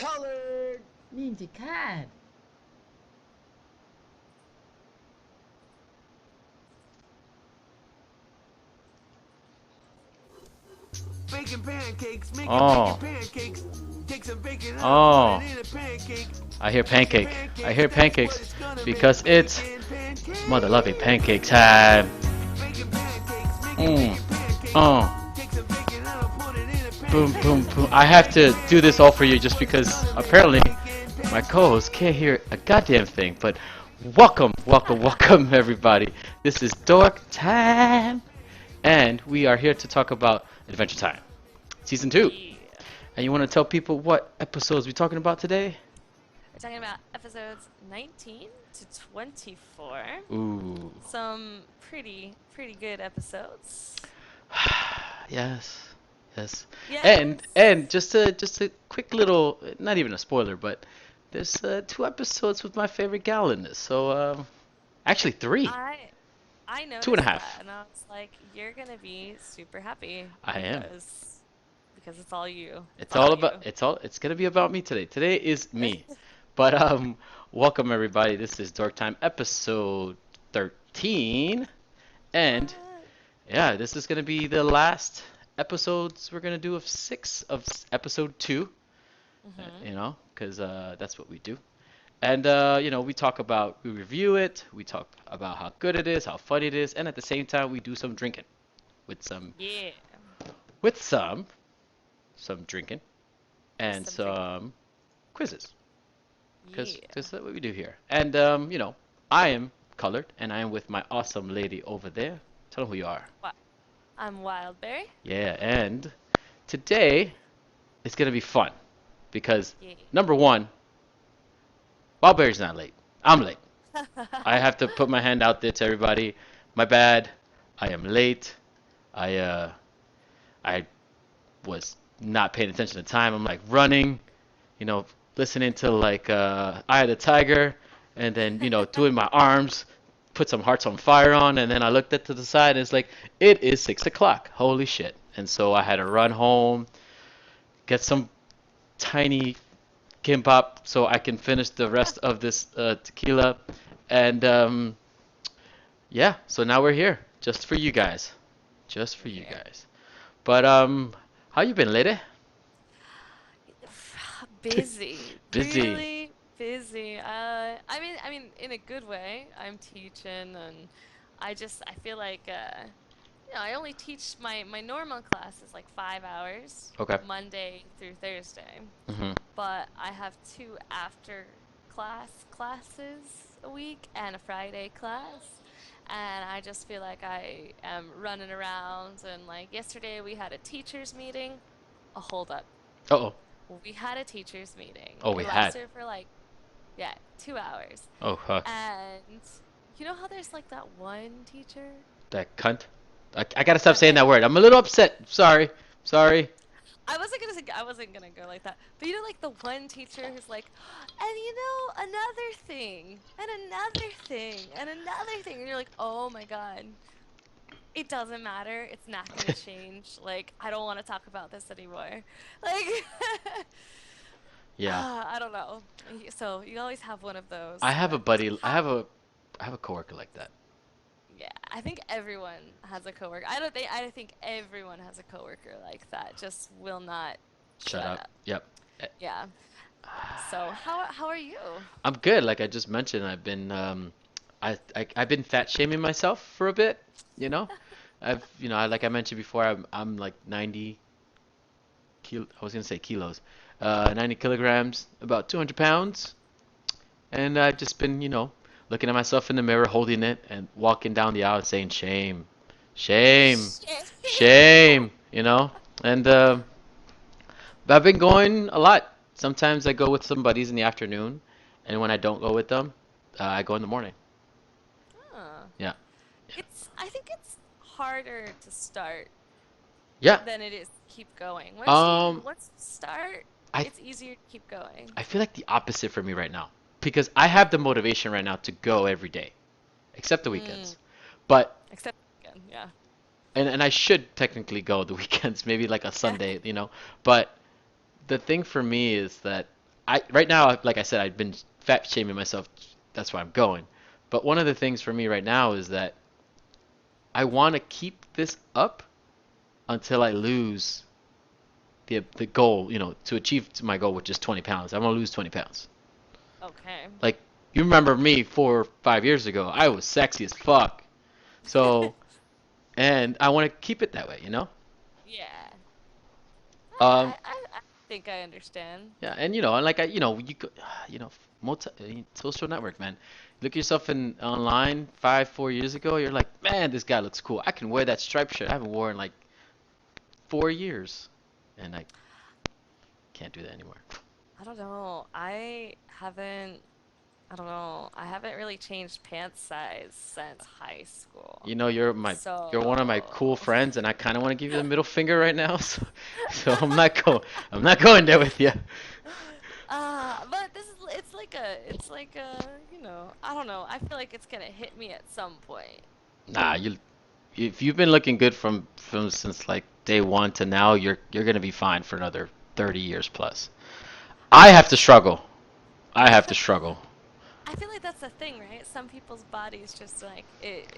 Colored. Ninja cat. Baking pancakes, making bacon Oh, pancakes. Take some bacon and I'll put it oh. in a pancake. I hear Making pancake. I pancakes, hear that's what pancakes it's gonna be. because it's Bacon mother loving pancake pancakes. time. Making pancakes, making Mm. bacon pancakes. Oh. Take some bacon and I'll put it in a Boom, boom, pancake. boom. I have to Bacon do this all for pancakes, you that's just what it's because gonna be. apparently Bacon my co-host can't pancakes. hear a goddamn thing. But welcome, welcome, welcome, everybody. This is Dork Time, and we are here to talk about Adventure Time, Season 2. Yeah. And you want to tell people what episodes we're talking about today? We're talking about episodes 19 to 24. Ooh. Some pretty good episodes. Yes, yes. And Yes. just a quick little, not even a spoiler, but there's two episodes with my favorite gal in this. So actually three, I I two and a noticed that half. and I was like, you're gonna be super happy I am. because it's all you. It's It's all all about you. it's gonna be about me today. Today is me. But welcome everybody. This is Dork Time episode 13, and What? yeah, this is gonna be the last episodes we're gonna do of six of episode two. Mm-hmm. Because that's what we do. And we review it, we talk about how good it is, how funny it is, and at the same time we do some drinking with some Yeah. with some drinking With and some drinking. some quizzes. Because Yeah. that's what we do here. And I am colored, and I am with my awesome lady over there. Tell them who you are. What? I'm Wildberry. Yeah, and today it's gonna be fun because Yeah. number one, Wildberry's not late. I'm late. I have to put my hand out there to everybody. My bad. I am late. I I was not paying attention to time. I'm like running, you know, listening to like Eye of the Tiger, and then doing my arms, put some Hearts on Fire on, and then I looked at to the side and it's like it is 6 o'clock. Holy shit! And so I had to run home, get some tiny kimbap so I can finish the rest of this tequila, and yeah, so now we're here just for you guys. Just for you Yeah. guys. But how you been, lady? Busy, Busy. really busy. I mean, in a good way. I'm teaching, and I feel like, I only teach my normal class is like 5 hours, Okay. Monday through Thursday, Mhm. but I have two after classes a week and a Friday class. And I just feel like I am running around. And like yesterday, we had a teachers' meeting. A hold up. Uh-oh. We had a teachers meeting. Oh, we It had. lasted for like, yeah, 2 hours. Oh, And you know how there's like that one teacher that cunt. I gotta stop that saying like that word. I'm a little upset. Sorry. Sorry. I wasn't gonna go like that. But you know like the one teacher who's like, and another thing, and another thing, and another thing, and you're like, "Oh my God. It doesn't matter. It's not gonna change. Like, I don't want to talk about this anymore." Like Yeah. I don't know. So you always have one of I those, have a but buddy. how? I have a coworker like that. Yeah, I think everyone has a coworker. I think everyone has a coworker like that. Just will not Shut shut up. up. Yep. Eh, Yeah. So how are you? I'm good. Like I just mentioned, I've been fat shaming myself for a bit. You know, like I mentioned before, I'm like 90 I was gonna say kilos, 90 kilograms, about 200 pounds, and I've just been, looking at myself in the mirror, holding it, and walking down the aisle saying, shame, shame, shame, and but I've been going a lot. Sometimes I go with some buddies in the afternoon, and when I don't go with them, I go in the morning. Huh. Yeah. I think it's harder to start Yeah. than it is to keep going. Um, Once you start, I it's easier to keep going. I feel like the opposite for me right now because I have the motivation right now to go every day, except the Mm, weekends. But except again, yeah. and I should technically go the weekends, maybe like a Yeah. Sunday. But the thing for me is that I right now, like I said, I've been fat shaming myself. That's why I'm going. But one of the things for me right now is that I want to keep this up until I lose the goal, to achieve my goal, which is 20 pounds. I want to lose 20 pounds. Okay. Like, you remember me 4 or 5 years ago, I was sexy as fuck. So, and I want to keep it that way. Yeah. Um, I think I understand. yeah, and like you go, social network, man. Look yourself in online 4 years ago, you're like, man, this guy looks cool. I can wear that striped shirt. I haven't worn like 4 years, and I can't do that anymore. I don't know. I don't know. I haven't really changed pants size since high school. You're one of my cool So, friends, and I kind of want to give you the middle finger right now. So I'm not going there with you. but it's like I don't know. I feel like it's gonna hit me at some point. Nah, if you've been looking good from since like day one to now, you're gonna be fine for another 30 years plus. I have to struggle. I have to struggle. I feel like that's the thing, right? Some people's bodies just like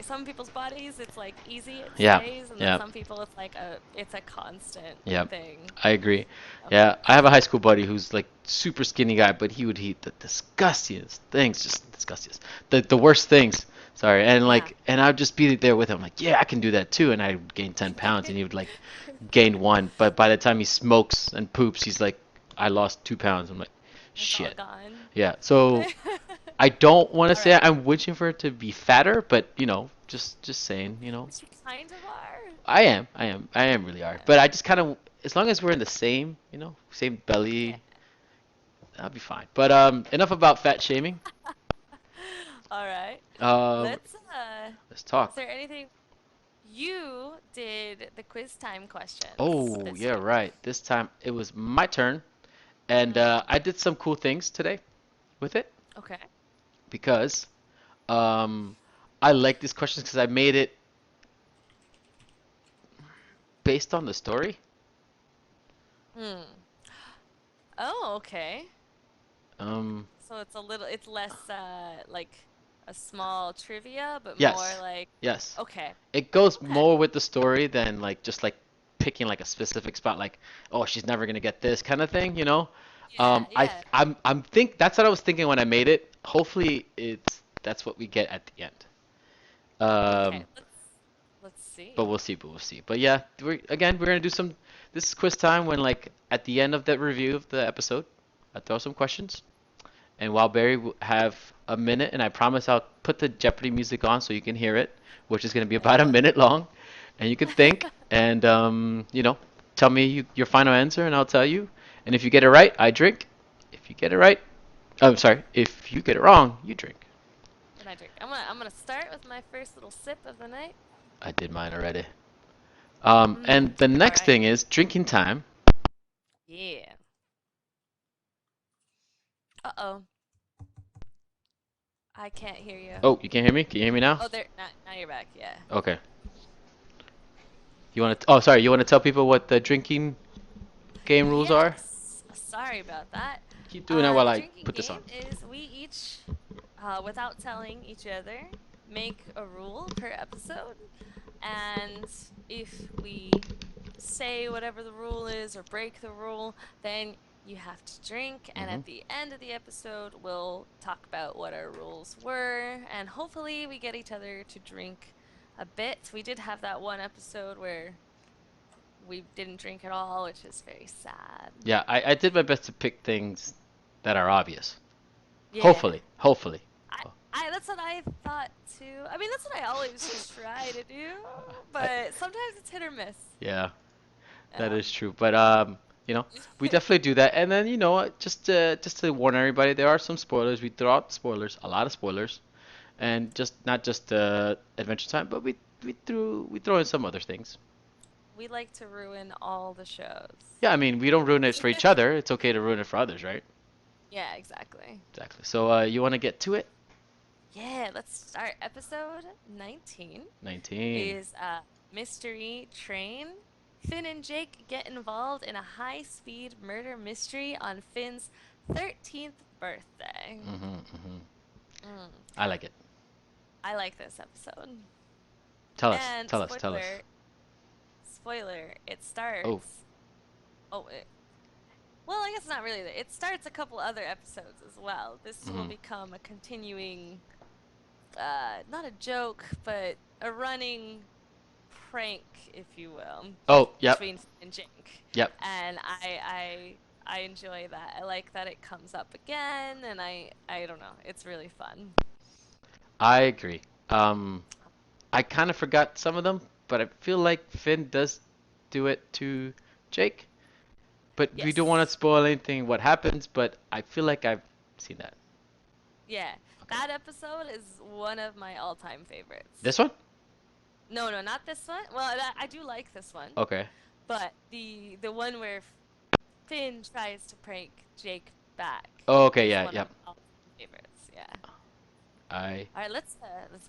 some people's bodies it's like easy, it Yeah, stays, and then yeah, some people it's a constant yeah. thing. I agree. Okay. Yeah, I have a high school buddy who's like super skinny guy, but he would eat the disgustiest things, just disgustiest, the worst things. Sorry, and Yeah. I'd just be there with him, like, yeah, I can do that too, and I'd gain 10 pounds, and he would like gain one, but by the time he smokes and poops, he's like, I lost 2 pounds. I'm like, It's all shit. gone. Yeah, so I don't want to All say right. I'm wishing for it to be fatter, but just saying, But you kind of are. I am really are. Yeah. But I just kind of, as long as we're in the same, same Yeah. belly, I'll be fine. But enough about fat shaming. All right. Um, Let's let's is talk. there anything you did the quiz time questions Oh, this yeah, week? right. This time it was my turn, and Mm, I did some cool things today with it okay. because um, I like these questions because I made it based on the story. Hmm. Oh, okay. Um, So it's less like a small trivia, but more yes, like yes. okay. It goes Okay. more with the story than like just like picking like a specific spot, like, oh, she's never gonna get this kind of thing. Yeah, yeah. I'm think that's what I was thinking when I made it. Hopefully that's what we get at the end. Okay, Um, let's but see. we'll see, but we'll see. But yeah, we're gonna do some. This is quiz time when like at the end of the review of the episode, I throw some questions, and while Barry will have a minute, and I promise I'll put the Jeopardy music on so you can hear it, which is gonna be about a Oh. minute long, and you can think and tell me your final answer, and I'll tell you. And if you get it right, I drink. If you get it right, I'm sorry. If you get it wrong, you drink. Then I drink. I'm gonna start with my first little sip of the night. I did mine already. And Mm. the All next right. thing is drinking time. Yeah. Uh-oh. I can't hear you. Oh, you can't hear me? Can you hear me now? Oh, there. Now you're back. Yeah. Okay. You want to? Oh, sorry. You want to tell people what the drinking game rules are? Yes. Sorry about that. Keep doing that while The I drinking put this game on. is we each, without telling each other, make a rule per episode. And if we say whatever the rule is or break the rule, then you have to drink. And Hmm. at the end of the episode, we'll talk about what our rules were. And hopefully, we get each other to drink a bit. We did have that one episode where we didn't drink at all, which is very sad. Yeah, I did my best to pick things that are obvious. Yeah. Hopefully, hopefully. I, that's what I thought too. I mean, that's what I always try to do, I, but sometimes it's hit or miss. yeah, that Yeah. is true. But we definitely do that. And then just to warn everybody, there are some spoilers. We throw out spoilers, a lot of spoilers, and just not just Adventure Time, but we throw in some other things. We like to ruin all the shows. Yeah, I mean, we don't ruin it for each other. It's okay to ruin it for others, right? Yeah, exactly. Exactly. So you want to get to it? Yeah, let's start. Episode 19 19. is Mystery Train. Finn and Jake get involved in a high-speed murder mystery on Finn's 13th birthday. Mm-hmm. Mm, I like it. I like this episode. Tell us. And Tell us. Tell us. spoiler, it Oh. starts. Oh, well, I guess not really. It starts a couple other episodes as well. This will Mm-hmm. become a continuing, not a joke, but a running prank, if you will, Oh. Yep. between Finn and Jake. Yep. And I enjoy that. I like that it comes up again, and I don't know. It's really fun. I agree. Um, I kind of forgot some of them, but I feel like Finn does do it to Jake. But we don't want to Yes. spoil anything what happens, but I feel like I've seen that. Yeah. Okay. That episode is one of my all-time favorites. This one? No, no, not this one. Well, I do like this one, Okay. but the one where Finn tries to prank Jake back Oh, okay, is yeah, one of yep. my all-time favorites. Yeah. I All right, let's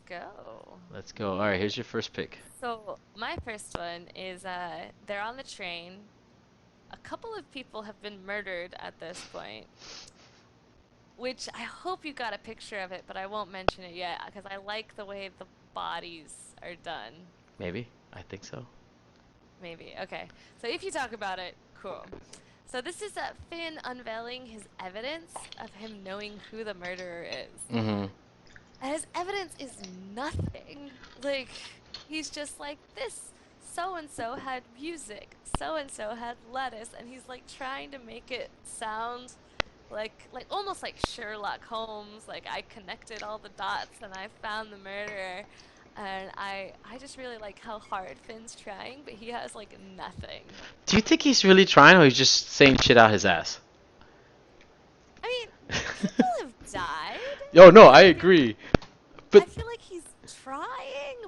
go. Let's go. All right, here's your first pick. So my first one is they're on the train. A couple of people have been murdered at this point, which I hope you got a picture of it, but I won't mention it yet because I like the way the bodies are done. Maybe. I think so. Maybe. Okay. So if you talk about it, cool. So this is Finn unveiling his evidence of him knowing who the murderer is. Mm-hmm. And his evidence is nothing. Like, he's just like, this so and so had music, so and so had lettuce, and he's like trying to make it sound like almost like Sherlock Holmes. Like I connected all the dots and I found the murderer. And I just really like how hard Finn's trying, but he has like nothing. Do you think he's really trying, or he's just saying shit out his ass? I mean, people have died, Yo, no, and I agree. I But feel like he's trying,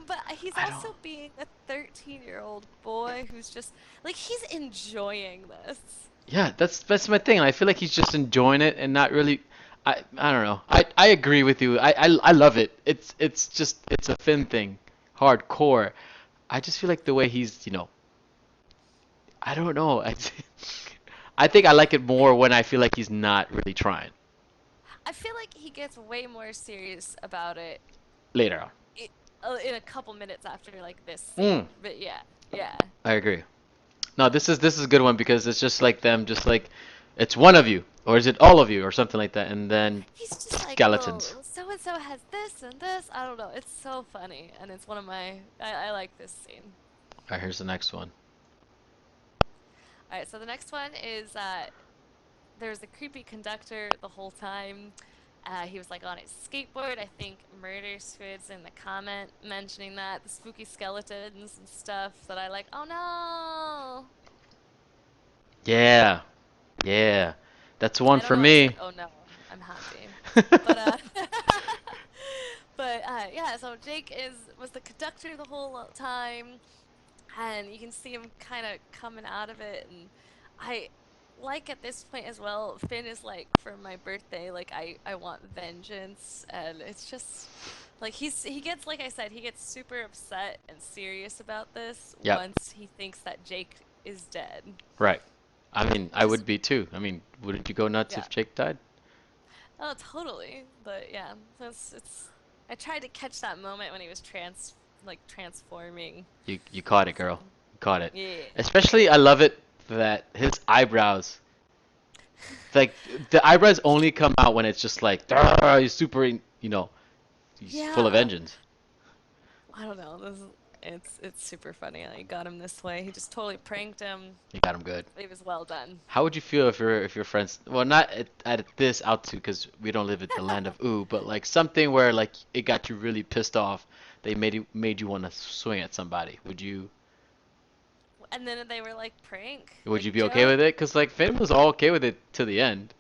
but he's I don't. also being a 13-year-old boy who's just like he's enjoying this. Yeah, that's my thing. I feel like he's just enjoying it and not really. I don't know. I agree with you. I love it. It's just it's a Finn thing, hardcore. I just feel like the way he's. I don't know. I think I like it more when I feel like he's not really trying. I feel like he gets way more serious about it Later on. i- in a couple minutes after like this Mm, scene. But yeah, yeah. I agree. No, this is a good one because it's just like them, just like it's one of you, or is it all of you, or something like that, and then He's just like, skeletons. well, so and so has this and this. I don't know. It's so funny, and it's one of my. I like this scene. All right, here's the next one. All right, so the next one is there's a creepy conductor the whole time. He was like on his skateboard. I think Murder Squid's in the comment mentioning that the spooky skeletons and stuff that I like. Oh no! Yeah, yeah, that's one I don't for know why I said me. oh no. I'm happy, but but yeah. So Jake was the conductor the whole time, and you can see him kind of coming out of it, and I like at this point as well, Finn is like for my birthday, like I want vengeance, and it's just like he gets like I said, he gets super upset and serious about this Yep, once he thinks that Jake is dead. right. I mean, I Which is would be too. I mean, wouldn't you go nuts yeah. if Jake died? Oh, totally. But yeah, so it's I tried to catch that moment when he was transforming. You caught it, So girl. You caught it. yeah. Especially, I love it that his eyebrows, like the eyebrows only come out when it's just like he's super, he's full of Yeah. engines. I don't know. It's super funny. I got him this way. He just totally pranked him. You got him good. It was well done. How would you feel if your friends, well, not at this altitude because we don't live at the land of ooh, but like something where like it got you really pissed off, they made you want to swing at somebody. And then they were like prank, Would like you be okay joke. with it? Cause like Finn was all okay with it to the end.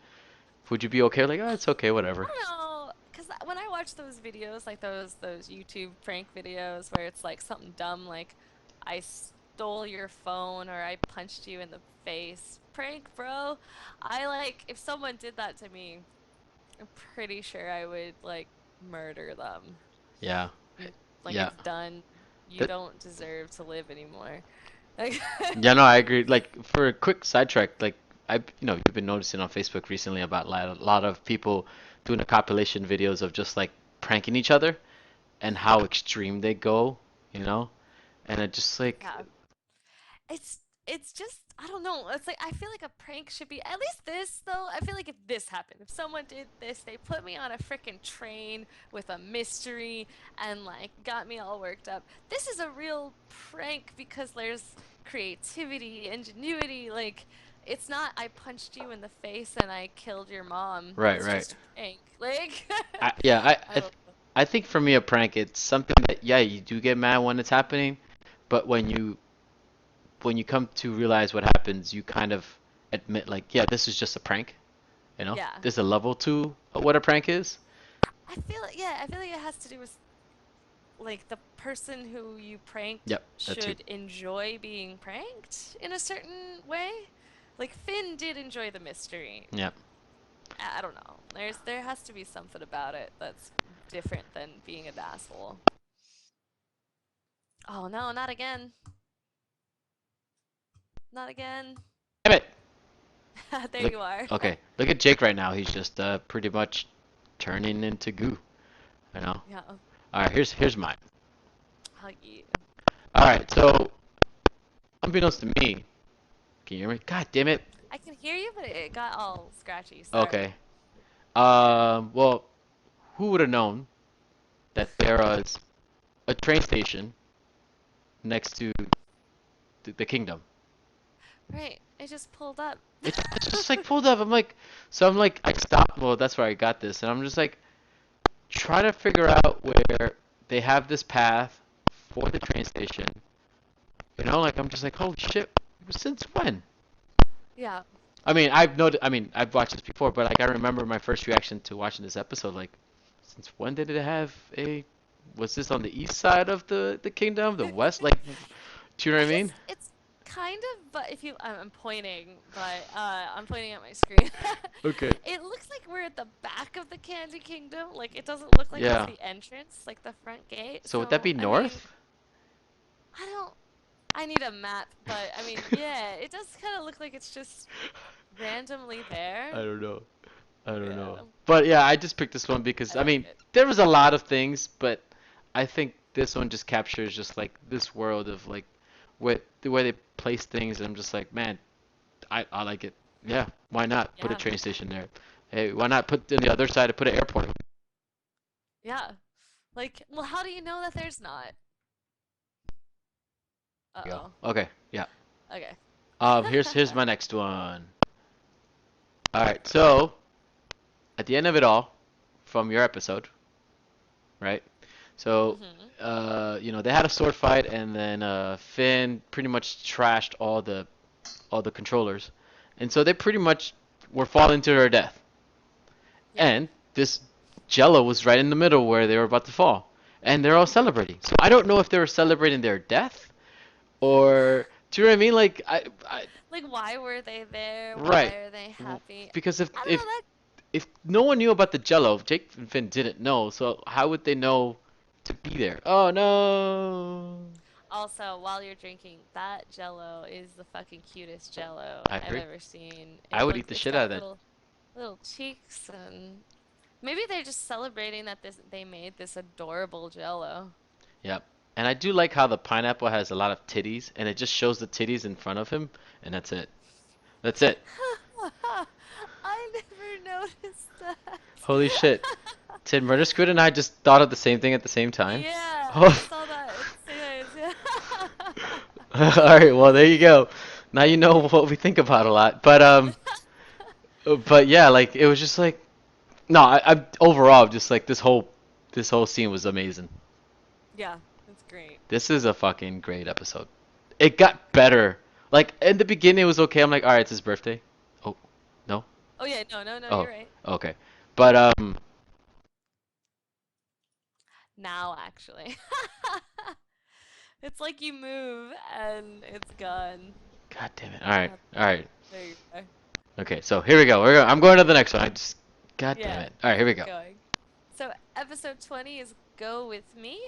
Would you be okay? Like, oh, it's okay, I whatever. don't know, cause when I watch those videos, like those YouTube prank videos where it's like something dumb, like I stole your phone or I punched you in the face. Prank, bro. I like if someone did that to me, I'm pretty sure I would like murder them. Yeah, Like yeah. it's done. You That, don't deserve to live anymore. Like yeah, no, I agree. Like for a quick sidetrack, like you've been noticing on Facebook recently about a lot of people doing a compilation videos of just like pranking each other and how extreme they go, you know? And it just like, Yeah. It's it's just I don't know. It's like I feel like a prank should be at least this though. I feel like if this happened, if someone did this, they put me on a freaking train with a mystery and like got me all worked up. This is a real prank because there's creativity, ingenuity, like it's not I punched you in the face and I killed your mom. right, It's right. just a prank. Like Yeah, I don't know. I think for me a prank it's something that yeah, you do get mad when it's happening, but when you come to realize what happens, you kind of admit like, yeah, this is just a prank, you know? Yeah. There's a level to what a prank is. I feel like it has to do with like the person who you pranked Yep, that too. should enjoy being pranked in a certain way. Like Finn did enjoy the mystery. Yep. I don't know. There has to be something about it that's different than being an asshole. Oh no, not again. Not again. Damn it. There Look, you are. okay. Look at Jake right now. He's just pretty much turning into goo, you know? Yeah. All right, here's mine. Huggy. All right, so unbeknownst to me, can you hear me? God damn it. I can hear you, but it got all scratchy. Okay. Sorry. Yeah. Well, who would have known that there was a train station next to the kingdom? Right. It just pulled up. It's just like pulled up. I'm like, I stopped. Well, that's where I got this, and I'm just like trying to figure out where they have this path for the train station. You know, like I'm just like, holy shit, since when? Yeah. I mean, I've watched this before, but like I remember my first reaction to watching this episode, like, since when did it have a? Was this on the east side of the kingdom, the west? Like, do you know what I I mean? guess it's kind of, but if you, I'm pointing, but I'm pointing at my screen. Okay. It looks like we're at the back of the Candy Kingdom. Like it doesn't look like it's Yeah. the entrance, like the front gate. So would that So be I mean, north? I don't. I need a map, but I mean, yeah, it does kind of look like it's just randomly I there. don't know. I don't know. Yeah, But yeah, I just picked this one because I I like mean, it. there was a lot of things, but I think this one just captures just like this world of like where the way they place things, and I'm just like, man, I like it. Yeah, why not put a Yeah, train station there? Hey, why not put on the other side put an airport? yeah. Like, well, how do you know that there's not? There you Uh-oh. go. Okay, yeah. Okay. Here's my next one. All right, so at the end of it all, from your episode, right? So, Mm-hmm. they had a sword fight, and then Finn pretty much trashed all the controllers, and so they pretty much were falling to their death. Yep. And this Jello was right in the middle where they were about to fall, and they're all celebrating. So I don't know if they were celebrating their death or do you know what I mean? Like Like, why were they there? Why right. are they happy? Because I don't know that. if no one knew about the Jello, Jake and Finn didn't know. So how would they know to be there? Oh no. Also, while you're drinking, that Jello is the fucking cutest Jello I I've agree. ever seen. I It would eat looks, the it's shit out got of that. little cheeks and maybe they're just celebrating that they made this adorable Jello. Yep. And I do like how the pineapple has a lot of titties, and it just shows the titties in front of him, and that's it. That's it. I never noticed that. Holy shit. Did Murder Squid and I just thought of the same thing at the same time? Yeah, I Oh. saw that. It's yeah. Alright, well there you go. Now you know what we think about a lot. But yeah, like it was just like no, I overall just like this whole scene was amazing. Yeah, that's great. This is a fucking great episode. It got better. Like in the beginning it was okay. I'm like, alright, it's his birthday. Oh, no? Oh yeah, no, Oh, you're right. okay. But Now actually. It's like you move and it's gone. God damn it. Alright. Uh, Alright. There you go. Okay, so here we go. I'm going to the next one. I just God damn Yeah, it. Alright, here we keep go. going. So episode 20 is Go With Me.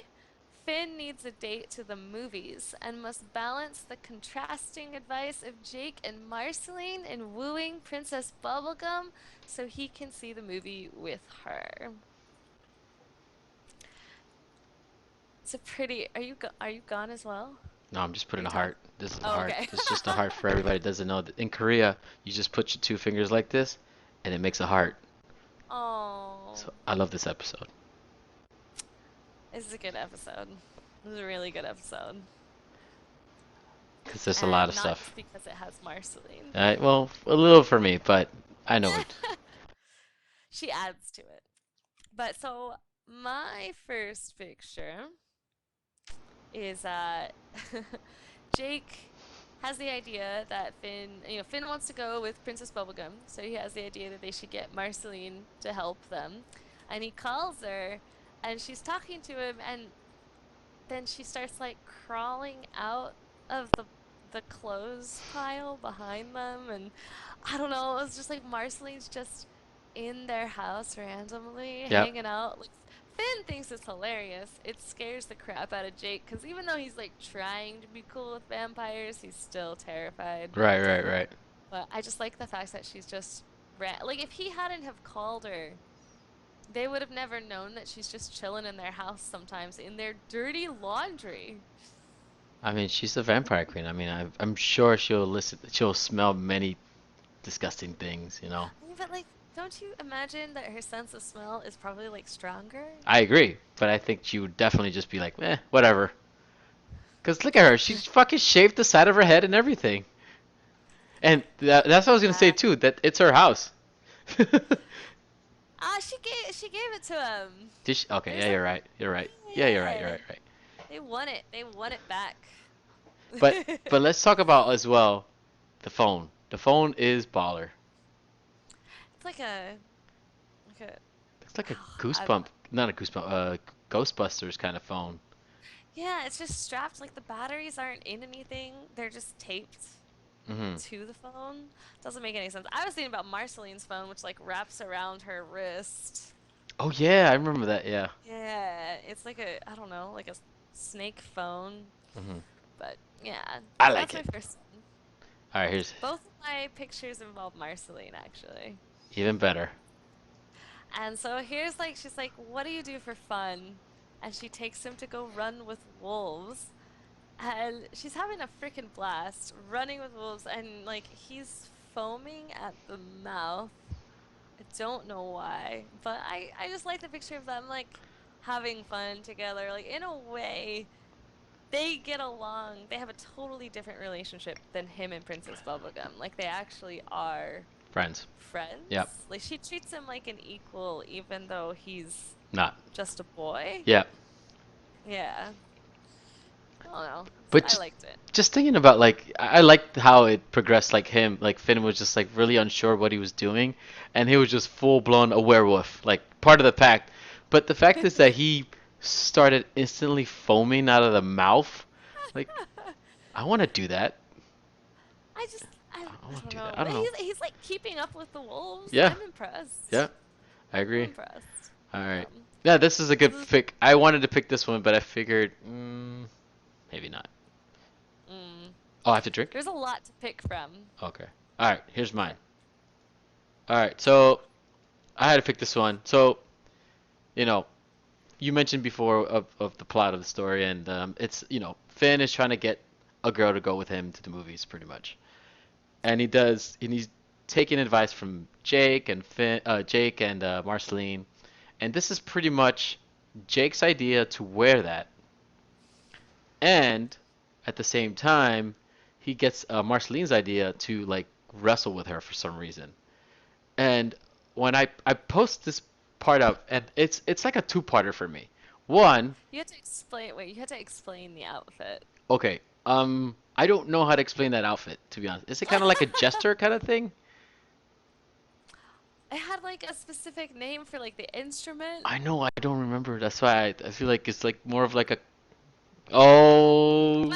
Finn needs a date to the movies and must balance the contrasting advice of Jake and Marceline in wooing Princess Bubblegum so he can see the movie with her. It's a pretty. Are you gone as well? No, I'm just Are putting you a done? heart. This is the Oh, heart. okay. This is just a heart for everybody that doesn't know. That in Korea, you just put your two fingers like this, and it makes a heart. Oh, So I love this episode. this is a good episode. This is a really good episode. Because there's a lot And of not stuff. just because it has Marceline. Well, a little for me, but I know it. She adds to it. But so my first picture is Jake has the idea that Finn wants to go with Princess Bubblegum, so he has the idea that they should get Marceline to help them. And he calls her and she's talking to him and then she starts like crawling out of the clothes pile behind them and I don't know, it was just like Marceline's just in their house randomly Yep. hanging out. Like Finn thinks it's hilarious. It scares the crap out of Jake because even though he's like trying to be cool with vampires, he's still terrified. Right, right, right. But I just like the fact that she's just like if he hadn't have called her, they would have never known that she's just chilling in their house sometimes in their dirty laundry. I mean, she's a vampire queen. I mean, I'm sure she'll listen. She'll smell many disgusting things. You know. I mean, but like, don't you imagine that her sense of smell is probably like stronger? I agree, but I think she would definitely just be like, whatever. Cause look at her. She's fucking shaved the side of her head and everything. And that's what I was gonna say Yeah. too. That it's her house. Ah, she gave it to him. Did she? Okay, There's yeah, like you're right. You're right. Yeah, you're right. You're yeah. right. Right. They won it. They won it back. But let's talk about as well the phone. The phone is baller. It's like a It's like a I, goosebump, not a goosebump, Ghostbusters kind of phone. yeah, it's just strapped. Like the batteries aren't in anything. They're just taped Hmm. to the phone. Doesn't make any sense. I was thinking about Marceline's phone, which like wraps around her wrist. Oh yeah, I remember that. Yeah. Yeah, it's like I don't know, like a snake phone. Hmm. But yeah, I so like that's my it. first one. All right, here's Both of my pictures involve Marceline, actually. even better. And so here's like, she's like, what do you do for fun? And she takes him to go run with wolves. And she's having a freaking blast running with wolves. And like, he's foaming at the mouth. I don't know why. But I just like the picture of them like having fun together. Like, in a way, they get along. They have a totally different relationship than him and Princess Bubblegum. Like, they actually are Friends. Yep. friends. Like she treats him like an equal, even though he's Not. just a boy. Yep. Yeah. I don't know. But I liked it. just thinking about like I liked how it progressed. Like him, like Finn was just like really unsure what he was doing, and he was just full blown a werewolf, like part of the pack. But the fact is that he started instantly foaming out of the mouth. Like I want to do that. I just, I I want don't to do that. know. I But don't know. he's like keeping up with the wolves. Yeah. I'm impressed. Yeah. I I'm agree. impressed. All right. Um, Yeah, this is a so good this, pick. I wanted to pick this one, but I figured maybe not. mm, Oh, I have to drink? there's a lot to pick from. Okay. All right. Here's mine. But All right. So I had to pick this one. So you know, you mentioned before of the plot of the story, and it's Finn is trying to get a girl to go with him to the movies, pretty much, and he does, and he's taking advice from Jake and Marceline, and this is pretty much Jake's idea to wear that, and at the same time, he gets Marceline's idea to like wrestle with her for some reason, and when I post this part up, and it's like a two-parter for me. One, you had to explain. Wait, you had to explain the outfit. okay, I don't know how to explain that outfit, to be honest. Is it kind of like a jester kind of thing? It had like a specific name for like the instrument. I know, I don't remember. That's why I feel like it's like more of like a. Oh,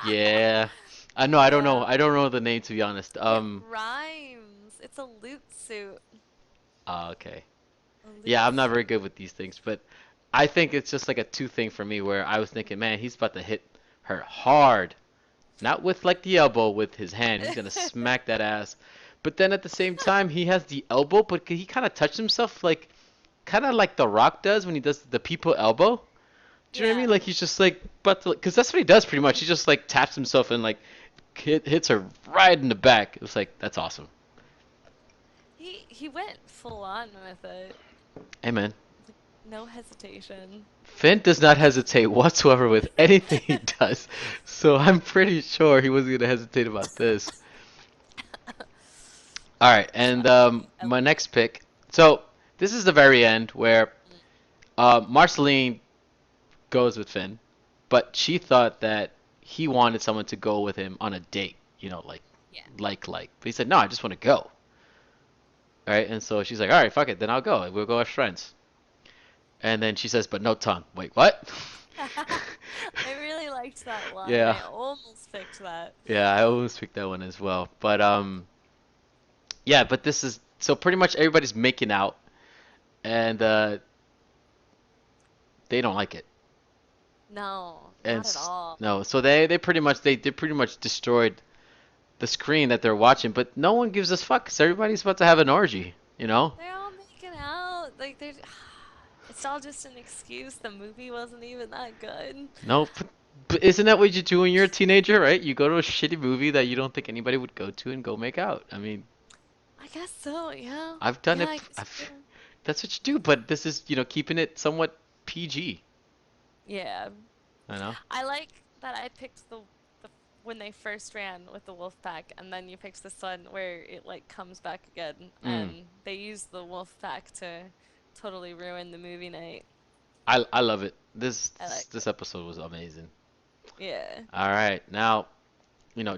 yeah. I know, I don't know. Yeah. I don't know the name, to be honest. It rhymes. It's a loot suit. Okay. A loot Yeah, I'm not very suit. good with these things, but I think it's just like a two thing for me where I was thinking, man, he's about to hit her hard. Not with like the elbow, with his hand. He's gonna smack that ass. But then at the same time, he has the elbow, but he kind of touched himself like, kind of like The Rock does when he does the people elbow. Do you know what I mean? Yeah. Like he's just like, but because that's what he does pretty much. He just like taps himself and like hits her right in the back. It was like that's awesome. He went full on with it. Hey man, No hesitation. Finn does not hesitate whatsoever with anything he does. So I'm pretty sure he wasn't gonna hesitate about this. All right, and Sorry. my next pick. So this is the very end where Marceline goes with Finn, but she thought that he wanted someone to go with him on a date. You know, Yeah. like. But he said, no, I just want to go. All right, and so she's like, all right, fuck it, then I'll go. We'll go as friends. And then she says, but no tongue. Wait, what? I really liked that line. Yeah, I almost picked that. yeah, I always picked that one as well. But yeah, but this is so pretty much everybody's making out, and they don't like it. No, And not at all. no, so they pretty much destroyed the screen that they're watching, but no one gives a fuck 'cause everybody's about to have an orgy, you know? They're all making out. Like they're. It's all just an excuse. The movie wasn't even that good. No, but isn't that what you do when you're a teenager, right? You go to a shitty movie that you don't think anybody would go to and go make out. I mean, I guess so. Yeah. I've done Yeah, it. I guess you I've, do. that's what you do, but this is, keeping it somewhat PG, Yeah. you know? I like that I picked the when they first ran with the wolf pack, and then you picked this one where it like comes back again, Mm. and they use the wolf pack to totally ruin the movie night. I love it. This I like this it. episode was amazing. Yeah. All right, now,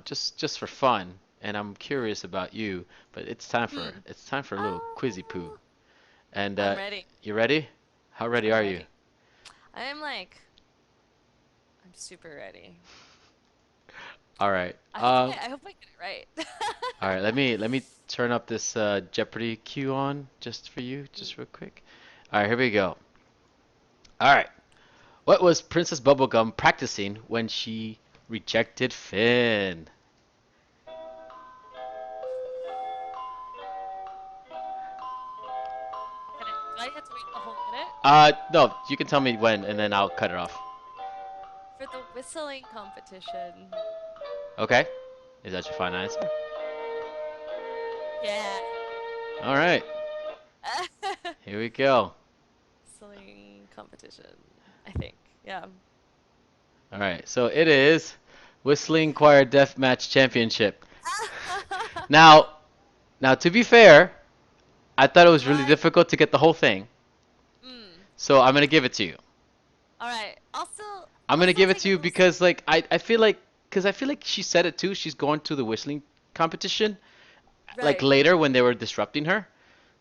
just for fun, and I'm curious about you, but Hmm. it's time for a little quizzy poo. Oh, And I'm ready. you ready? How ready I'm are you? ready. I'm super ready. All right. I hope I get it right. All right. Let me turn up this Jeopardy cue on just for you, just real quick. All right, here we go. All right. What was Princess Bubblegum practicing when she rejected Finn? Do I have to wait the whole minute? No, you can tell me when, and then I'll cut it off. For the whistling competition. Okay? Is that your final answer? Yeah. All right. Here we go. Whistling competition, I think. Yeah. All right. So it is Whistling Choir Deathmatch Championship. Now, now to be fair, I thought it was really Right. difficult to get the whole thing. Mm. So I'm gonna give it to you. All right. I'm I'll gonna still give it take to a you little sip. because like I feel like because I feel like she said it too. She's going to the whistling competition like Right. later when they were disrupting her.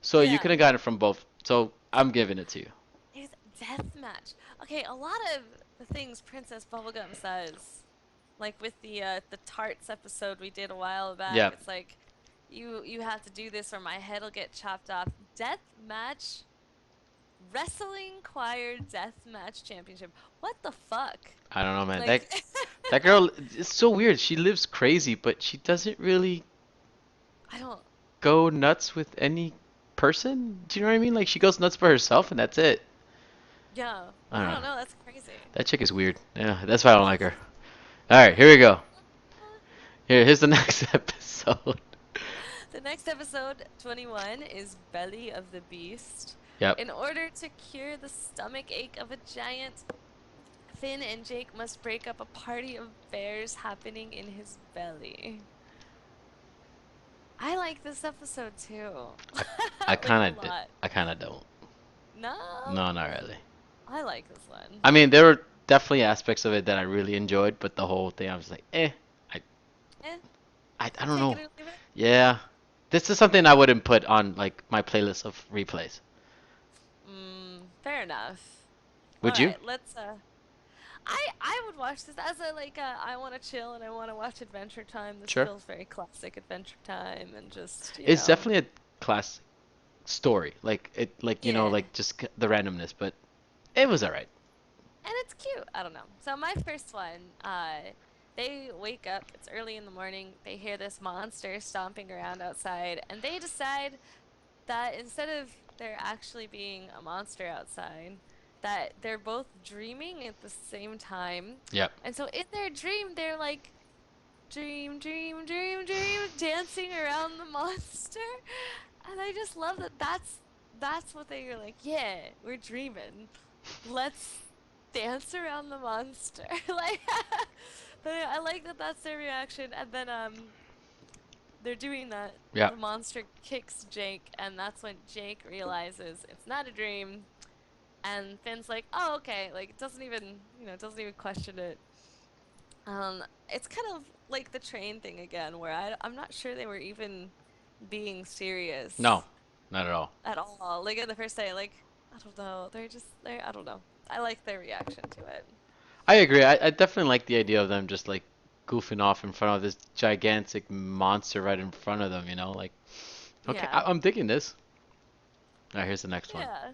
So you could Yeah. have gotten it from both. So I'm giving it to you. It's death match. Okay, a lot of the things Princess Bubblegum says, like with the tarts episode we did a while back, Yeah. it's like you have to do this or my head'll get chopped off. Death match wrestling choir death match championship. What the fuck? I don't know, man. Like That girl is so weird. She lives crazy, but she doesn't really I don't go nuts with any person. Do you know what I mean? Like she goes nuts for herself and that's it. yeah, I I don't don't know. know, that's crazy. That chick is weird. Yeah, that's why I don't like her. All right, here we go. Here's the next episode. The next episode, 21, is Belly of the Beast. Yep. In order to cure the stomach ache of a giant, Finn and Jake must break up a party of bears happening in his belly. I like this episode too. I, I Like a kind of lot. I kind of don't. No, No, not really. I like this one. I mean, there were definitely aspects of it that I really enjoyed, but the whole thing I was like, eh. I Eh, I don't take know. it or leave it. Yeah. This is something I wouldn't put on like my playlist of replays. Fair enough. All Would you? right, I would watch this as a I want to chill and I want to watch Adventure Time. This Sure. feels very classic Adventure Time and just, It's definitely a classic story. Like it like Yeah. like just the randomness, but It was alright. And it's cute. I don't know. So my first one, they wake up, it's early in the morning, they hear this monster stomping around outside, and they decide that instead of there actually being a monster outside, that they're both dreaming at the same time. Yep. And so in their dream, they're like dream, dream, dream, dream, dancing around the monster. And I just love that that's what they were like, yeah, we're dreaming. Let's dance around the monster. Like but I like that that's their reaction. And then they're doing that. Yeah. The monster kicks Jake, and that's when Jake realizes it's not a dream. And Finn's like, "Oh, okay." Like, doesn't even, doesn't even question it. It's kind of like the train thing again, where I'm not sure they were even being No, serious not at all. at all. Like in the first day, like I don't know, I don't know. I like their reaction to it. I agree. I definitely like the idea of them just like goofing off in front of this gigantic monster right in front of them, you know? Like, okay, Yeah, I'm digging this. All right, here's the next one. yeah.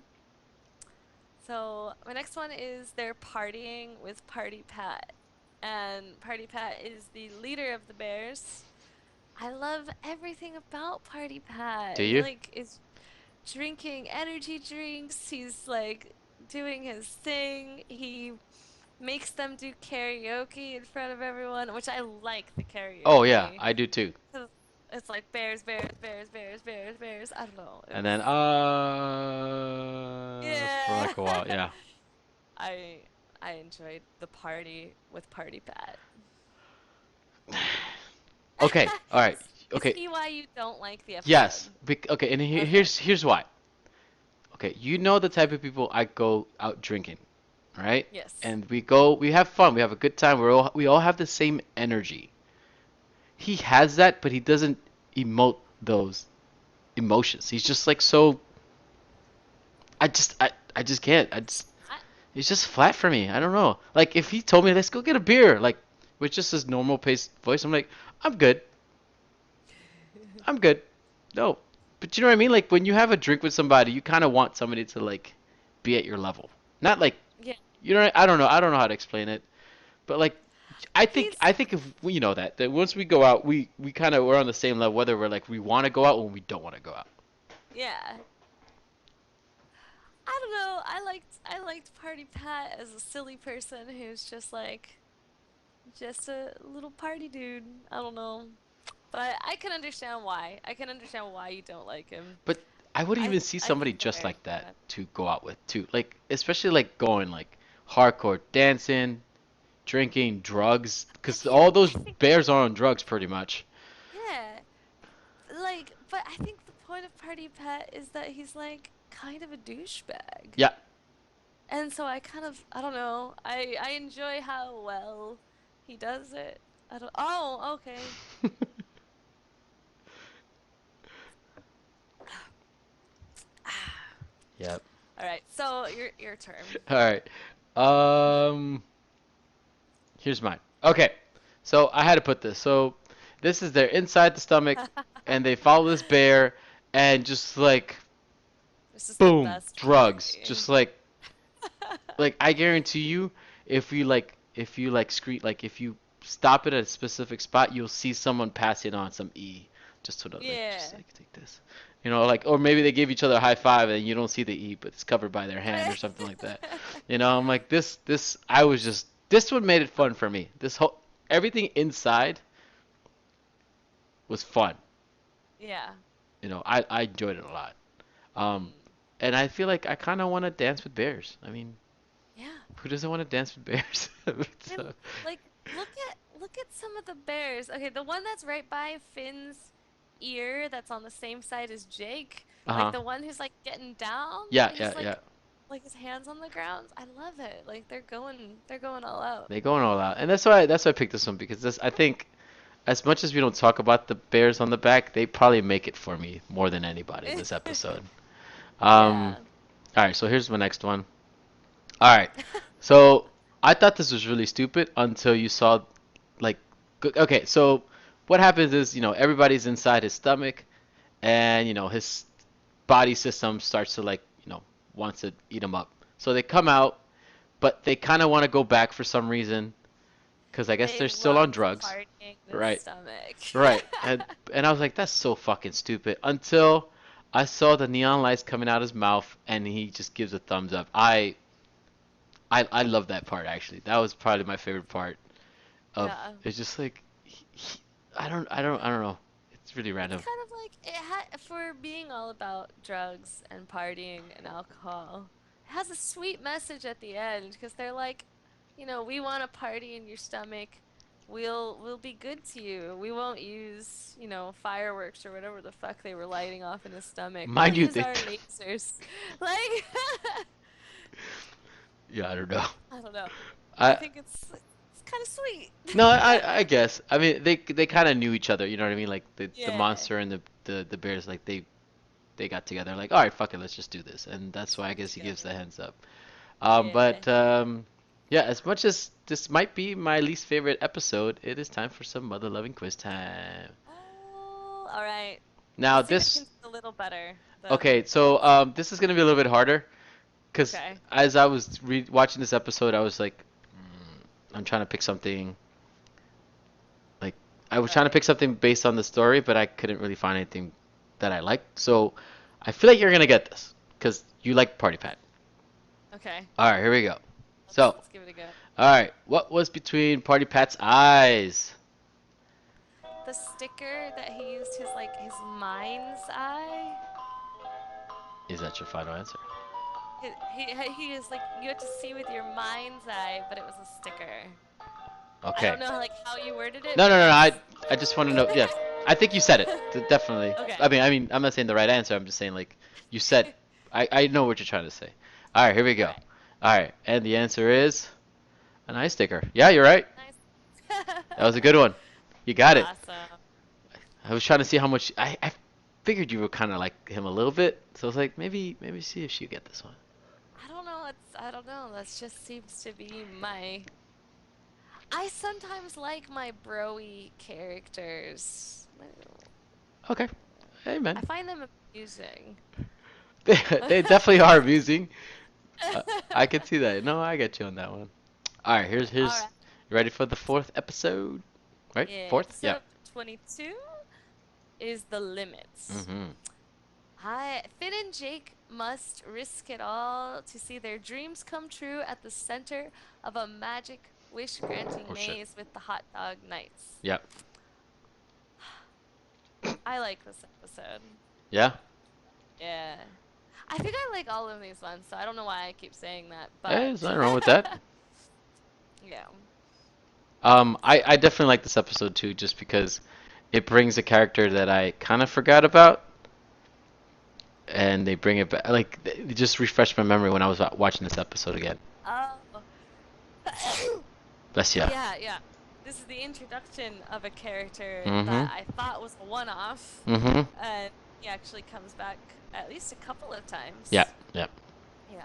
So my next one is they're partying with Party Pat, and Party Pat is the leader of the Bears. I love everything about Party Pat. Do He you? like is drinking energy drinks. He's like doing his thing. He makes them do karaoke in front of everyone, which I like the Oh yeah, karaoke. I do too. 'Cause it's like bears, bears, bears, bears, bears, bears. I don't know. And then for Yeah. like a while, yeah. I I enjoyed the party with Party Pat. Okay, all right. Is Okay, he why you don't like the yes. episode? Okay, and Okay. here's why. Okay, you know the type of people I go out drinking, right? Yes. And we have fun, we have a good time. We all have the same energy. He has that, but he doesn't emote those emotions. He's just like so. I just can't. I It's just flat for me. I don't know. Like if he told me let's go get a beer, like with just his normal paced voice, I'm like, I'm good. I'm good. No, but you know what I mean? Like when you have a drink with somebody, you kind of want somebody to like be at your level. Not like yeah. you know. I don't know. I don't know how to explain it. But like, I He's think if we know that once we go out, we kind of we're on the same level. Whether we're like we want to go out or we don't want to go out. yeah. I don't know. I liked Party Pat as a silly person who's just a little party dude. I don't know. But I can understand why. I can understand why you don't like him. But I wouldn't even see I somebody think the just bears like are that fun. to go out with too. Like especially like going like hardcore dancing, drinking, drugs, I because think all those I think bears are on drugs pretty much. yeah. Like, but I think the point of Party Pat is that he's like kind of a douchebag. Yeah. And so I don't know. I enjoy how well he does it. I don't Oh, okay. Yep. All right. So your turn. All right. Um, here's mine. Okay. So I had to put this. So this is their inside the stomach, and they follow this bear, and just like This is the boom, best drugs. party. Just like I guarantee you, if you like screen like if you stop it at a specific spot, you'll see someone passing on some E just to like just Yeah. like take this. You know, like or maybe they give each other a high five and you don't see the E, but it's covered by their hand or something like that. You know, I'm like this I was just this one made it fun for me. This whole everything inside was fun. Yeah. You know, I enjoyed it a lot. Um, Mm. and I feel like I kind of want to dance with bears. I mean, Yeah. who doesn't want to dance with bears? And So, like look at some of the bears. Okay, the one that's right by Finn's ear that's on the same side as Jake. Like uh-huh. the one who's like getting down Yeah, and yeah, he's yeah. like his hands on the ground. I love it. Like they're going all out. They going all out, and that's why I picked this one because this I think as much as we don't talk about the bears on the back, they probably make it for me more than anybody in this episode. Um, Yeah. all right, so here's my next one. All right, so I thought this was really stupid until you saw like okay, so what happens is you know everybody's inside his stomach, and you know his body system starts to like you know wants to eat him up. So they come out, but they kind of want to go back for some reason, because I guess They they're still on love drugs. partying the Right. stomach. Right. And I was like, that's so fucking stupid. Until I saw the neon lights coming out his mouth, and he just gives a thumbs up. I love that part actually. That was probably my favorite part of. Yeah. It's just like, I don't know. It's really It's random. kind of like it for being all about drugs and partying and alcohol. It has a sweet message at the end because they're like, we want to party in your stomach. We'll be good to you. We won't use, fireworks or whatever the fuck they were lighting off in his stomach. We'll Mind you, use they. our lasers. Like, Yeah, I don't know. I don't know. I I think it's kind of sweet. no, I guess. I mean, they kind of knew each other. You know what I mean? Like the Yeah. monster and the bears. Like they got together. Like, all right, fuck it, let's just do this. And that's Let's why I work guess he gives the together. hands up. Yeah. But yeah, as much as this might be my least favorite episode, it is time for some mother loving quiz time. Oh, all right. Now Let's see which this, one's a little better okay, than the so last. this is gonna be a little bit harder because Okay. as I was watching this episode, I was like, I'm trying to pick something like I was All trying to right. pick something based on the story, but I couldn't really find anything that I like. So I feel like you're gonna get this because you like Party Pat. Okay. All right, here we go. Let's So, let's give it a go. all right, what was between Party Pat's eyes? The sticker that he used his mind's eye. Is that your final answer? He is like you had to see with your mind's eye, but it was a sticker. I Okay. don't know how you worded it, No, no, but no, no. that's I just want to know. Yeah, I think you said it. Definitely. okay. I mean, I'm not saying the right answer. I'm just saying like you said. I know what you're trying to say. All right, here we All go. right. All right, and the answer is an eye sticker. Yeah, you're right. Nice. That was a good one. You got it. Awesome. I was trying to see how much. I figured you were kind of like him a little bit, so I was like maybe see if she get this one. I don't know. That just seems to be my. I sometimes like my broy characters. Okay. Hey I man. find them amusing. They definitely are amusing. Uh, I can see that. No, I get you on that one. All right, All here's right. you ready for the fourth episode? Right? Yeah, Fourth? Yeah. episode 22 is the limits. Mm-hmm. Finn and Jake must risk it all to see their dreams come true at the center of a magic wish-granting Oh shit. maze with the hot dog knights. Yeah. I like this episode. Yeah. Yeah. I think I like all of these ones, so I don't know why I keep saying that, Hey, but there's nothing wrong with that. yeah. I definitely like this episode too, just because it brings a character that I kind of forgot about, and they bring it back. Like, it just refreshed my memory when I was watching this episode again. Oh. Bless ya. Yeah, yeah. This is the introduction of a character Mm-hmm. that I thought was a one-off, Mm-hmm. and he actually comes back at least a couple of times. Yeah. Yeah. Yeah,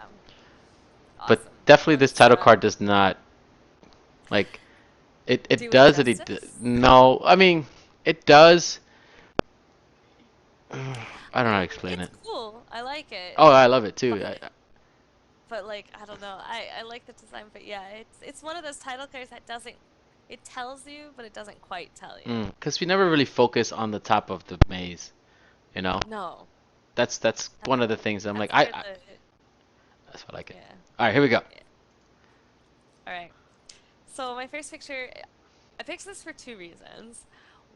But awesome. definitely this Let's title card does not like it do it does it. justice. No, I mean it does. I don't know how to explain It's it. cool. I like it, Oh, I love it too. but like I don't know. I like the design, but yeah, it's one of those title cards that doesn't. It tells you, but it doesn't quite tell you. Because we never really focus on the top of the maze, you know. No, That's that's one of the things I'm like that's where the that's what I like it. yeah. All right, here we go. Yeah. All right. So my first picture, I picked this for two reasons.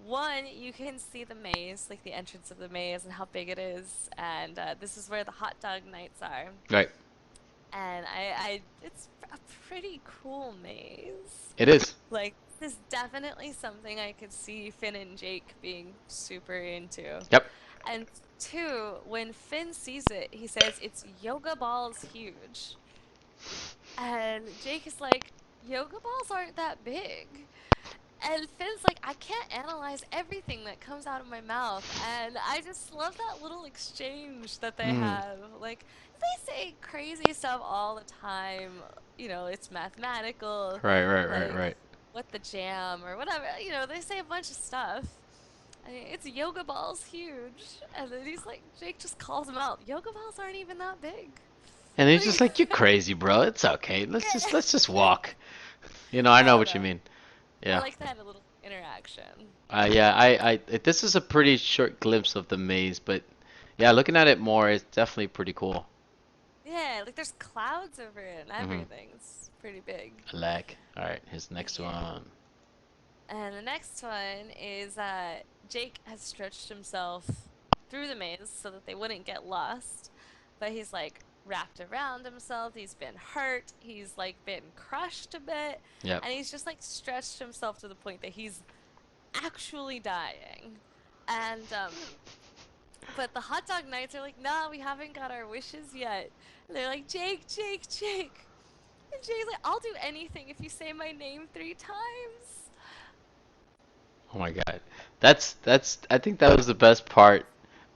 One, you can see the maze, like the entrance of the maze and how big it is, and this is where the hot dog nights are. Right. And it's a pretty cool maze. It is. Like, this is definitely something I could see Finn and Jake being super into. Yep. And two, when Finn sees it, he says it's yoga balls huge. And Jake is like, yoga balls aren't that big. And Finn's like, I can't analyze everything that comes out of my mouth. And I just love that little exchange that they Mm. have. Like, they say crazy stuff all the time. It's mathematical. Like, Right. what the jam or whatever. They say a bunch of stuff. I mean, it's yoga balls huge. And then he's like, Jake just calls him out. Yoga balls aren't even that big. And he's just Like, like, "You're crazy, bro. It's okay. Let's just yeah. walk." I know Oh what you no. mean. I Yeah. like that little interaction. Yeah, this is a pretty short glimpse of the maze, but yeah, looking at it more, it's definitely pretty cool. Yeah, like there's clouds over it and Mm-hmm. everything. It's pretty big. I like. All right, here's the next Yeah. one. And the next one is Jake has stretched himself through the maze so that they wouldn't get lost. But he's like wrapped around himself. He's been hurt. He's like been crushed a bit. Yep. And he's just like stretched himself to the point that he's actually dying. And but the hot dog knights are like, nah, we haven't got our wishes yet. And they're like, Jake, Jake, Jake. And Jake's like, I'll do anything if you say my name 3 times. Oh my God. That's I think that was the best part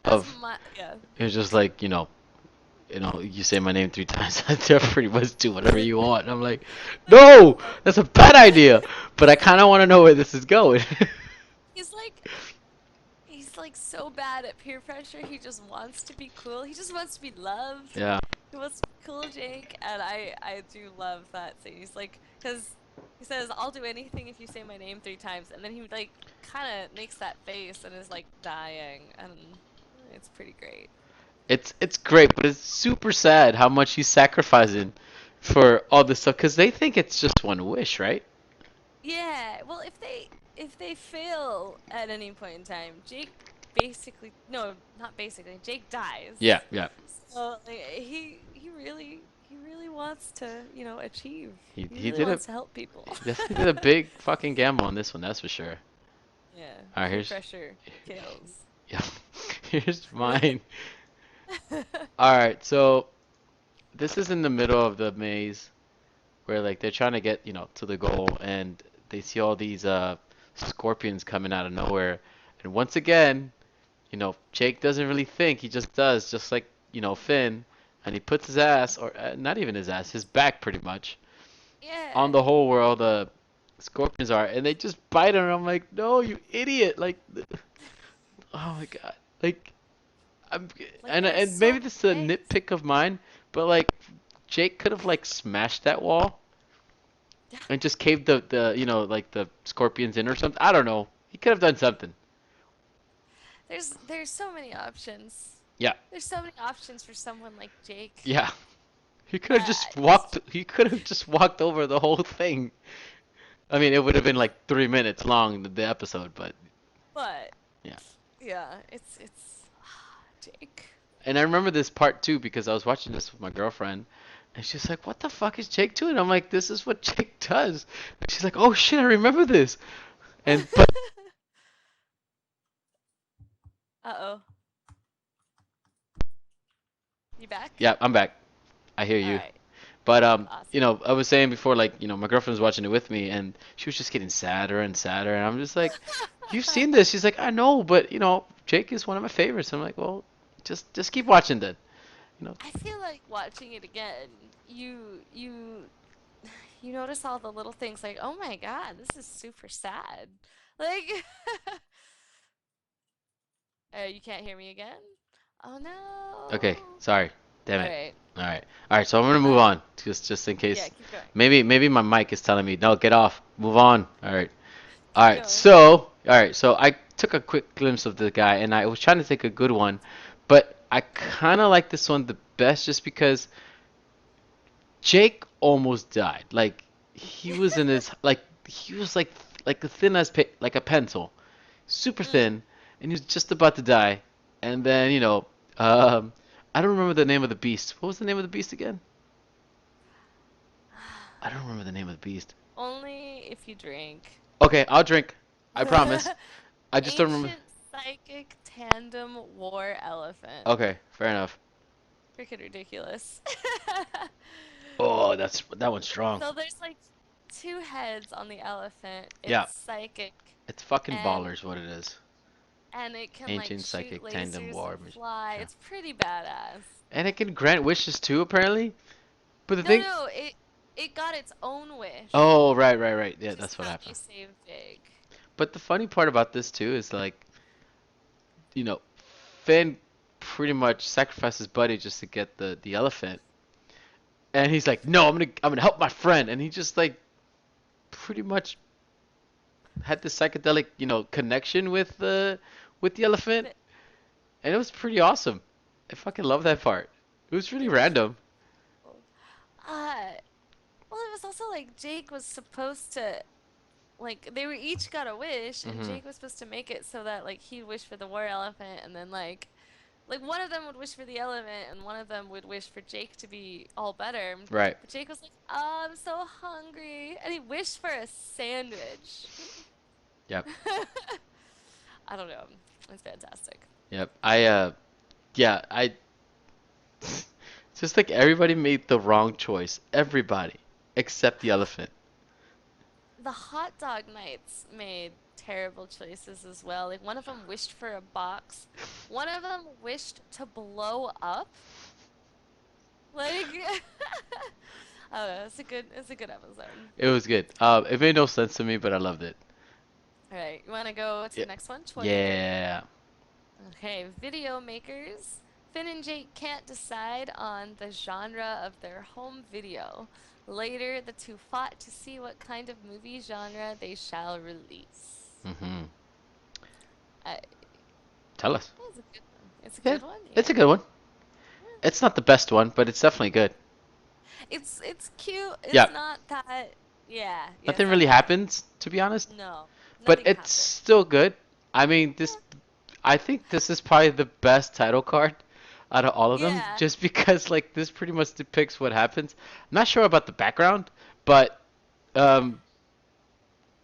That's of my yeah. it was just like, you say my name 3 times, I pretty much do whatever you want. And I'm like, Like no, that's a bad idea. But I kind of want to know where this is going. he's like he's like so bad at peer pressure. He just wants to be cool. He just wants to be loved. Yeah. He wants to be cool, Jake, and I do love that scene. He's like, because he says, "I'll do anything if you say my name 3 times," and then he like kind of makes that face and is like dying, and it's pretty great. It's great, but it's super sad how much he's sacrificing for all this stuff because they think it's just one wish, right? Yeah, well, if they fail at any point in time, Jake basically no, not basically, Jake Yeah, dies. yeah. So like, he really wants to, achieve. He He really did a wants to help people. he definitely did a big fucking gamble on this one, that's for sure. Yeah, All right, peer here's pressure kills. yeah, here's mine. All right, so this is in the middle of the maze where like they're trying to get, to the goal and they see all these scorpions coming out of nowhere. And once again, Jake doesn't really think, he just does, just like, Finn, and he puts his ass or not even his ass, his back pretty much on Yeah. the hole where all the scorpions are and they just bite him and I'm like, "No, you idiot." Like oh my God. Like I'm Like they're and maybe so this is a nice. nitpick of mine, but like Jake could have like smashed that wall Yeah. and just caved the like the scorpions in or something. I don't know. He could have done something. There's so many options. Yeah. There's so many options for someone like Jake. Yeah. It's He could have just walked over the whole thing. I mean, it would have been like 3 minutes long, the episode, but but yeah. yeah, it's Jake. And I remember this part too because I was watching this with my girlfriend, and she's like, "What the fuck is Jake doing?" I'm like, "This is what Jake does." And she's like, "Oh shit, I remember this." And but Uh-oh. You back? yeah, I'm back. I hear All you. right. But Awesome. I was saying before, like, my girlfriend was watching it with me, and she was just getting sadder and sadder, and I'm just like, "You've seen this?" She's like, "I know, but Jake is one of my favorites." I'm like, "Well, just keep watching then." You know. I feel like watching it again, you notice all the little things like, "Oh my God, this is super sad." Like you can't hear me again? Oh Okay, no. sorry. Damn All it. right. All right. So I'm gonna move Uh, on, just in yeah, case. keep going. Maybe my mic is telling me, no, get off, move on. All right. All Keep right. going. So I took a quick glimpse of the guy, and I was trying to take a good one, but I kind of like this one the best, just because Jake almost died. Like he was in his he was like thin as like a pencil, super Mm. thin, and he was just about to die. And then I don't remember the name of the beast. What was the name of the beast again? I don't remember the name of the beast. Only if you drink. Okay, I'll drink. I promise. I just don't remember. Ancient psychic tandem war elephant. Okay, fair enough. Freaking ridiculous. Oh, that one's strong. So there's like two heads on the elephant. Yeah, It's psychic it's fucking and ballers what it is. it can like Ancient shoot psychic tandem lasers war. and fly. Yeah. It's pretty badass. And it can grant wishes too, apparently. But the No, thing. no, it got its own wish, Oh, right. Yeah, which is that's what how they happened. save Big. But the funny part about this too is like, you know, Finn pretty much sacrificed his buddy just to get the elephant. And he's like, "No, I'm gonna help my friend." And he just like pretty much had this psychedelic, connection with the elephant, But and it was pretty awesome. I fucking love that part. It was really it was random. cool. Uh, well, it was also like Jake was supposed to like they were each got a wish, and Hmm. Jake was supposed to make it so that like he'd wish for the war elephant, and then like one of them would wish for the elephant, and one of them would wish for Jake to be all better. Right. But Jake was like, "Oh, I'm so hungry," and he wished for a sandwich. Yep. I don't know. It's fantastic. Yep. Yeah, it's just like everybody made the wrong choice. Everybody except the elephant. The hot dog knights made terrible choices as well. Like one of them wished for a box. One of them wished to blow up. Like I don't know. It's a good episode. It was good. It made no sense to me, but I loved it. All right, you want to go to Yeah. the next one? 23. Yeah. Okay, video makers. Finn and Jake can't decide on the genre of their home video. Later, the two fought to see what kind of movie genre they shall release. Hmm. Uh, Tell us. it's a good one. It's a Yeah, good one, it's yeah. a good one. Yeah. It's not the best one, but it's definitely good. It's cute. Yeah. It's not that. Yeah. It's Nothing not really that. happens, to be honest, No, but nothing it's happened. still good. I mean, Yeah. I think this is probably the best title card out of all of them, Yeah. just because like this pretty much depicts what happens. I'm not sure about the background, but Yeah. um,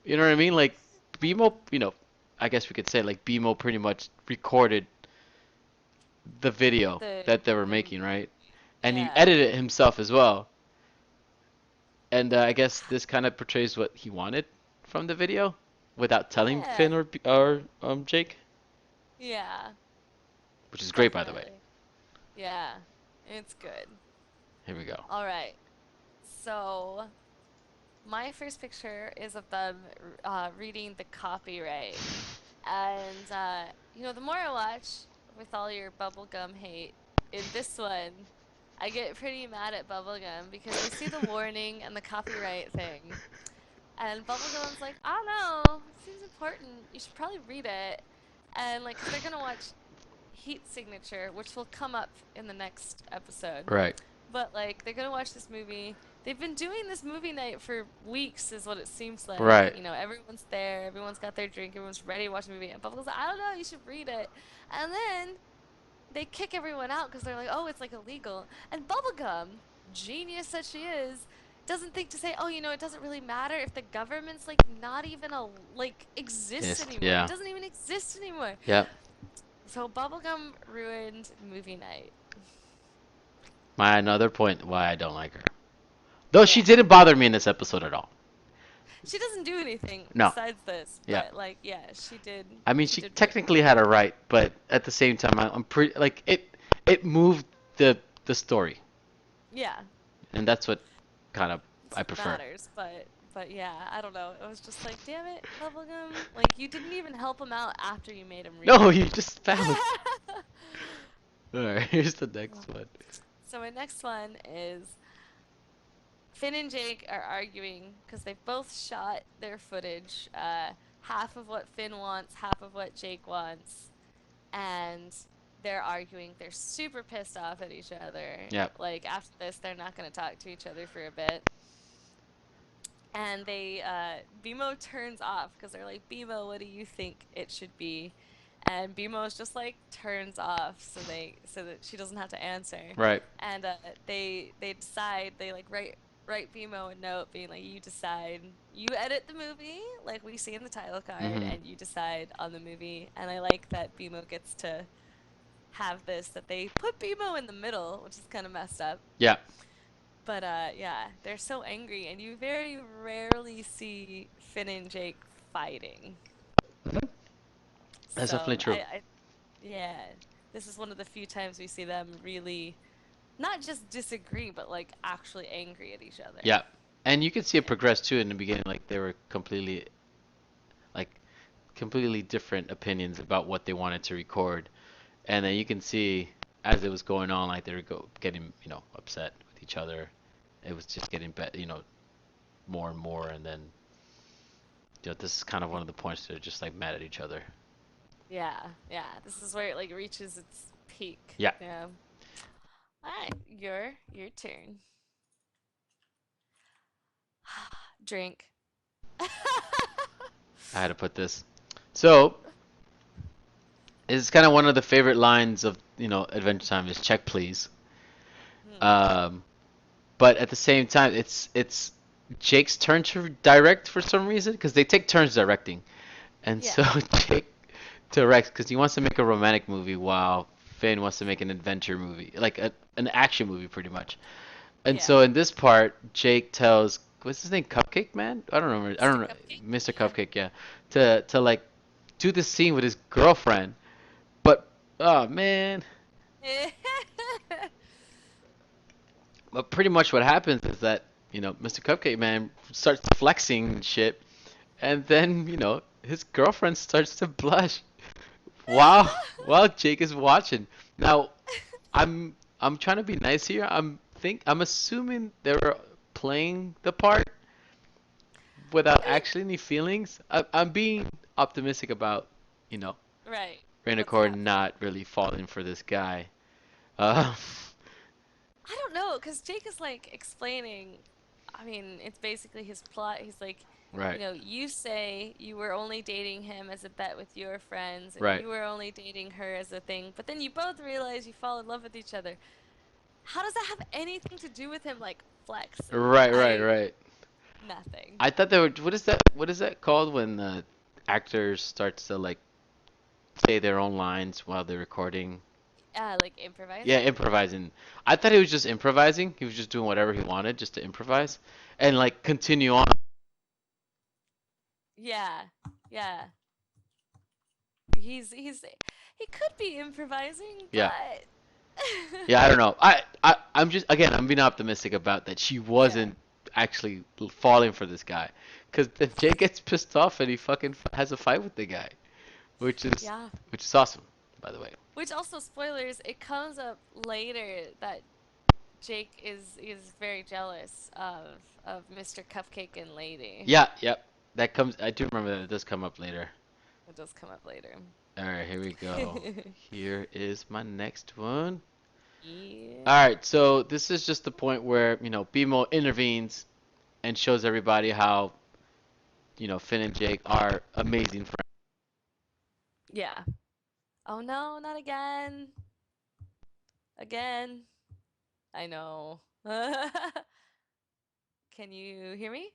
you know what I mean? Like BMO, I guess we could say like BMO pretty much recorded the video The that they were the making, right? movie. And he Yeah. edited it himself as well. And I guess this kind of portrays what he wanted from the video without telling Yeah. Finn or Jake, Yeah. which is great by the way. Definitely. Yeah. It's good. Here we go. All right. So, my first picture is of them reading the copyright. And, the more I watch with all your bubblegum hate, in this one, I get pretty mad at bubblegum because they see the warning and the copyright thing. And bubblegum's like, I don't know, it seems important. You should probably read it. And, like, because they're going to watch Heat Signature, which will come up in the next episode. Right. But like they're gonna watch this movie. They've been doing this movie night for weeks, is what it seems like. Right. Everyone's there, everyone's got their drink, everyone's ready to watch the movie. And Bubblegum's like, I don't know, you should read it. And then they kick everyone out because they're like, oh, it's like illegal. And Bubblegum, genius that she is, doesn't think to say, oh, it doesn't really matter if the government's like not even exists Yes. anymore. It Yeah. doesn't even exist anymore. Yep. So Bubblegum ruined movie night. My another point why I don't like her. Though she Yeah. didn't bother me in this episode at all. She doesn't do anything No. besides this, Yeah. but like, yeah, she did. I mean, She she did ruin technically had a right, but at the same time, I'm pretty like it moved the story, Yeah, and that's what kind of that's I what prefer. matters. But yeah, I don't know. It was just like, damn it, Bubblegum. Like, you didn't even help him out after you made him read No, it. you just found. All right, here's the next one. So my next one is Finn and Jake are arguing because they've both shot their footage. Half of what Finn wants, half of what Jake wants, and they're arguing. They're super pissed off at each other. Yep. Like after this, they're not gonna talk to each other for a bit. And BMO turns off because they're like, BMO, what do you think it should be? And BMO's just like turns off so that she doesn't have to answer. Right. And they decide they like write BMO a note being like, you decide, you edit the movie like we see in the title card, Mhm. and you decide on the movie. And I like that BMO gets to have this, that they put BMO in the middle, which is kind of messed up. Yeah. But yeah, they're so angry, and you very rarely see Finn and Jake fighting. Mhm. That's So definitely true. yeah, this is one of the few times we see them really not just disagree, but like actually angry at each other. Yeah. And you can see it Yeah. progress too in the beginning, like they were like completely different opinions about what they wanted to record. And then you can see as it was going on, like they were getting, upset with each other. it was just getting better, more and more, and then this is kind of one of the points they're just like mad at each other. Yeah, yeah. This is where it like reaches its peak. Yeah, Yeah. All right, your turn. Drink. I had to put this. So it's kind of one of the favorite lines of Adventure Time is check please. Hmm. Um, but at the same time, it's Jake's turn to direct for some reason because they take turns directing, and Yeah, so Jake directs because he wants to make a romantic movie while Finn wants to make an adventure movie, like an action movie pretty much. And yeah. so in this part, Jake tells what's his name, Cupcake Man? I don't remember. I Mr. don't know, Cupcake? Mr. Yeah. Cupcake, yeah, to like do this scene with his girlfriend, but oh man. But pretty much what happens is that, Mr. Cupcake Man starts flexing and shit, and then, his girlfriend starts to blush while Jake is watching. Now, I'm trying to be nice here. I'm assuming they were playing the part without I mean, actually any feelings. I'm being optimistic about, you know, right. What's Rainicorn happening? not really falling for this guy. Uh, I don't know, because Jake is like explaining, I mean, it's basically his plot. He's like, right, you say you were only dating him as a bet with your friends, and right, you were only dating her as a thing, but then you both realize you fall in love with each other. How does that have anything to do with him like flexing? right, right, right. Nothing. I thought they were. What is that called when actors starts to like say their own lines while they're recording? Like Yeah, improvising? improvising. I thought he was just improvising. He was just doing whatever he wanted just to improvise and like continue on. Yeah. Yeah. He could be improvising, Yeah. but Yeah, I don't know. I'm just again, I'm being optimistic about that she yeah. wasn't actually falling for this guy. 'Cause then Jay gets pissed off and he fucking has a fight with the guy, which is Yeah. which is awesome, by the way. Which also spoilers, it comes up later that Jake is very jealous of Mr. Cupcake and Lady. Yeah, yep. That comes I do remember that it does come up later. It does come up later. All right, here we go. Here is my next one. Yeah. All right, so this is just the point where, BMO intervenes and shows everybody how, Finn and Jake are amazing friends. Yeah. Oh no, not again. Again. I know. Can you hear me?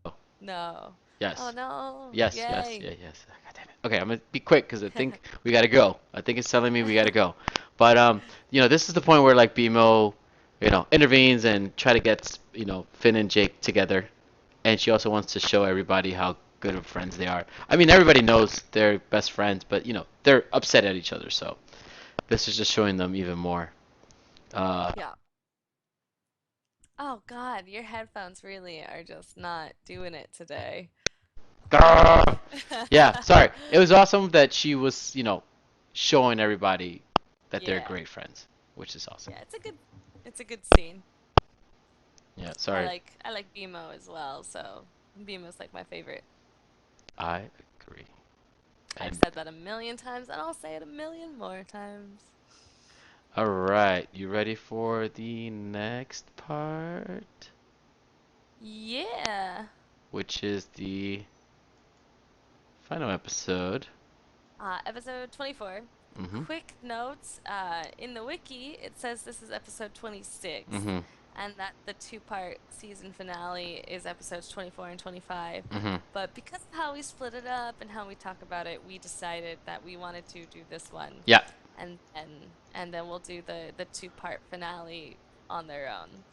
Oh, No. Oh yes. no. Yes, yes, Yay. yeah, yes. God damn it. Okay, I'm gonna be quick because I think we gotta go. I think it's telling me we gotta go. But this is the point where like BMO, intervenes and try to get, Finn and Jake together. And she also wants to show everybody how good of friends they are. I mean, everybody knows they're best friends, but they're upset at each other, so this is just showing them even more. Uh, Yeah. Oh God, your headphones really are just not doing it today. yeah, sorry. It was awesome that she was, showing everybody that they're Yeah. great friends, which is awesome. Yeah, it's a good scene. Yeah, sorry. I like BMO as well, so BMO's like my favorite. I agree. I've And said that a million times and I'll say it a million more times. all right, you ready for the next part, Yeah. which is the final episode? Episode 24. Mhm. Quick notes. In the wiki, it says this is episode 26, Mhm. and that the two-part season finale is episodes 24 and 25. Mhm. But because of how we split it up and how we talk about it, we decided that we wanted to do this one, Yeah. and then we'll do the two-part finale on their own.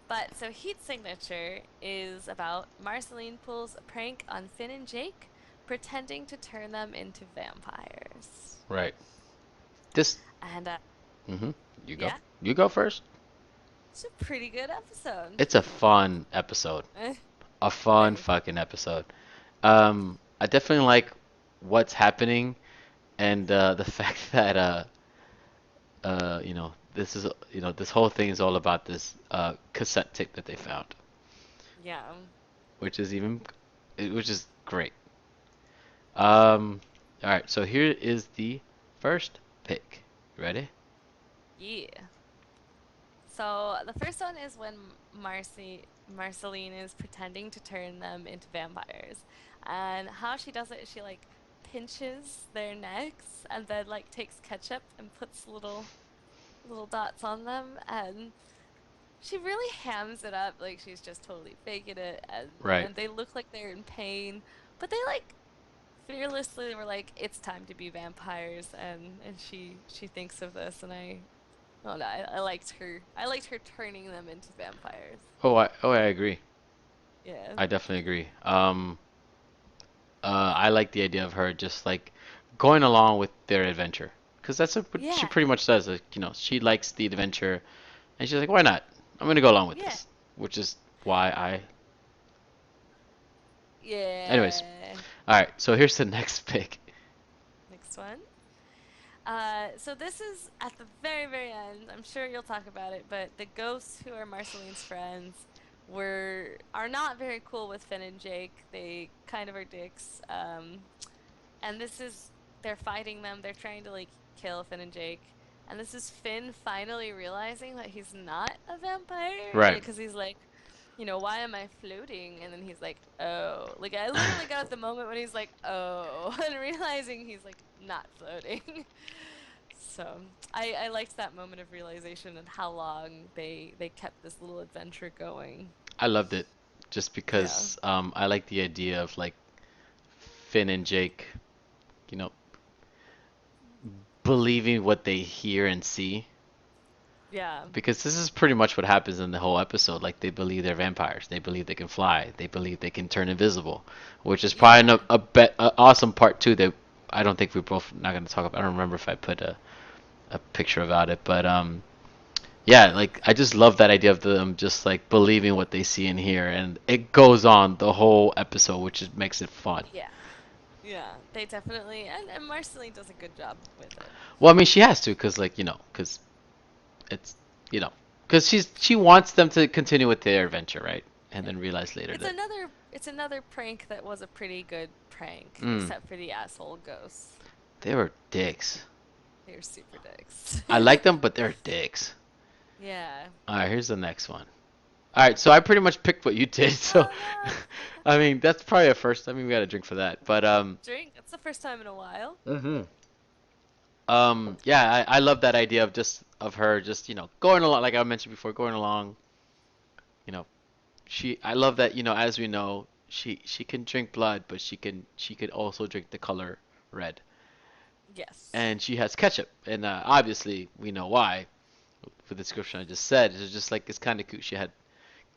But so Heat Signature is about Marceline pulls a prank on Finn and Jake, pretending to turn them into vampires. Right. This. And Mhm. You go. yeah, You go first. it's a pretty good episode. It's a fun episode. A fun Very fun. fucking episode. I definitely like what's happening and the fact that this is, this whole thing is all about this cassette tape that they found, Yeah. which is which is great. Um, all right, so here is the first pick. Ready? Yeah. So the first one is when Marceline is pretending to turn them into vampires. And how she does it is she like pinches their necks and then like takes ketchup and puts little dots on them, and she really hams it up like she's just totally faking it, Right. and they look like they're in pain, but they like fearlessly were like, it's time to be vampires, and she thinks of this, and oh no, I liked her. I liked her turning them into vampires. Oh, I agree. Yeah. I definitely agree. I like the idea of her just like going along with their adventure, because what she Yeah. pretty much does. Like, she likes the adventure, and she's like, why not? I'm gonna go along with Yeah. this, which is why Anyways, Yeah. all right. So here's the next pick. Next one. So this is at the very, very end. I'm sure you'll talk about it, but the ghosts who are Marceline's friends are not very cool with Finn and Jake. They kind of are dicks. And this is they're fighting them. They're trying to like kill Finn and Jake. And this is Finn finally realizing that he's not a vampire, Right. because he's like, why am I floating? And then he's like, oh, like I literally got at the moment when he's like, oh, and realizing he's like not floating. So I liked that moment of realization and how long they kept this little adventure going. I loved it just Yeah. because I like the idea of like Finn and Jake, you know, believing what they hear and see. Yeah. Because this is pretty much what happens in the whole episode. Like they believe they're vampires. They believe they can fly. They believe they can turn invisible, which is probably Yeah. a awesome part too that I don't think we're both not going to talk about. I don't remember if I put a picture about it, but yeah, like I just love that idea of them just like believing what they see and hear, and it goes on the whole episode, which just makes it fun. Yeah. Yeah, they definitely, and Marceline does a good job with it. Well, I mean, she has to, cause like cause it's you know, cause she wants them to continue with their adventure, right? And Yeah. then realize later that It's another prank that was a pretty good prank, mm, except for the asshole ghosts. they were dicks. They're super dicks. I like them, but they're dicks. Yeah. All right, here's the next one. All right, so I pretty much picked what you did, so Oh no. I mean that's probably a first. I mean we got to drink for that, but Drink. It's the first time in a while. hmm yeah, I love that idea of just of her just going along like I mentioned before, going along. You know, I love that as we know she can drink blood, but she could also drink the color red, Yes. and she has ketchup, and obviously we know why. For the description I just said, it's just like it's kind of cute. She had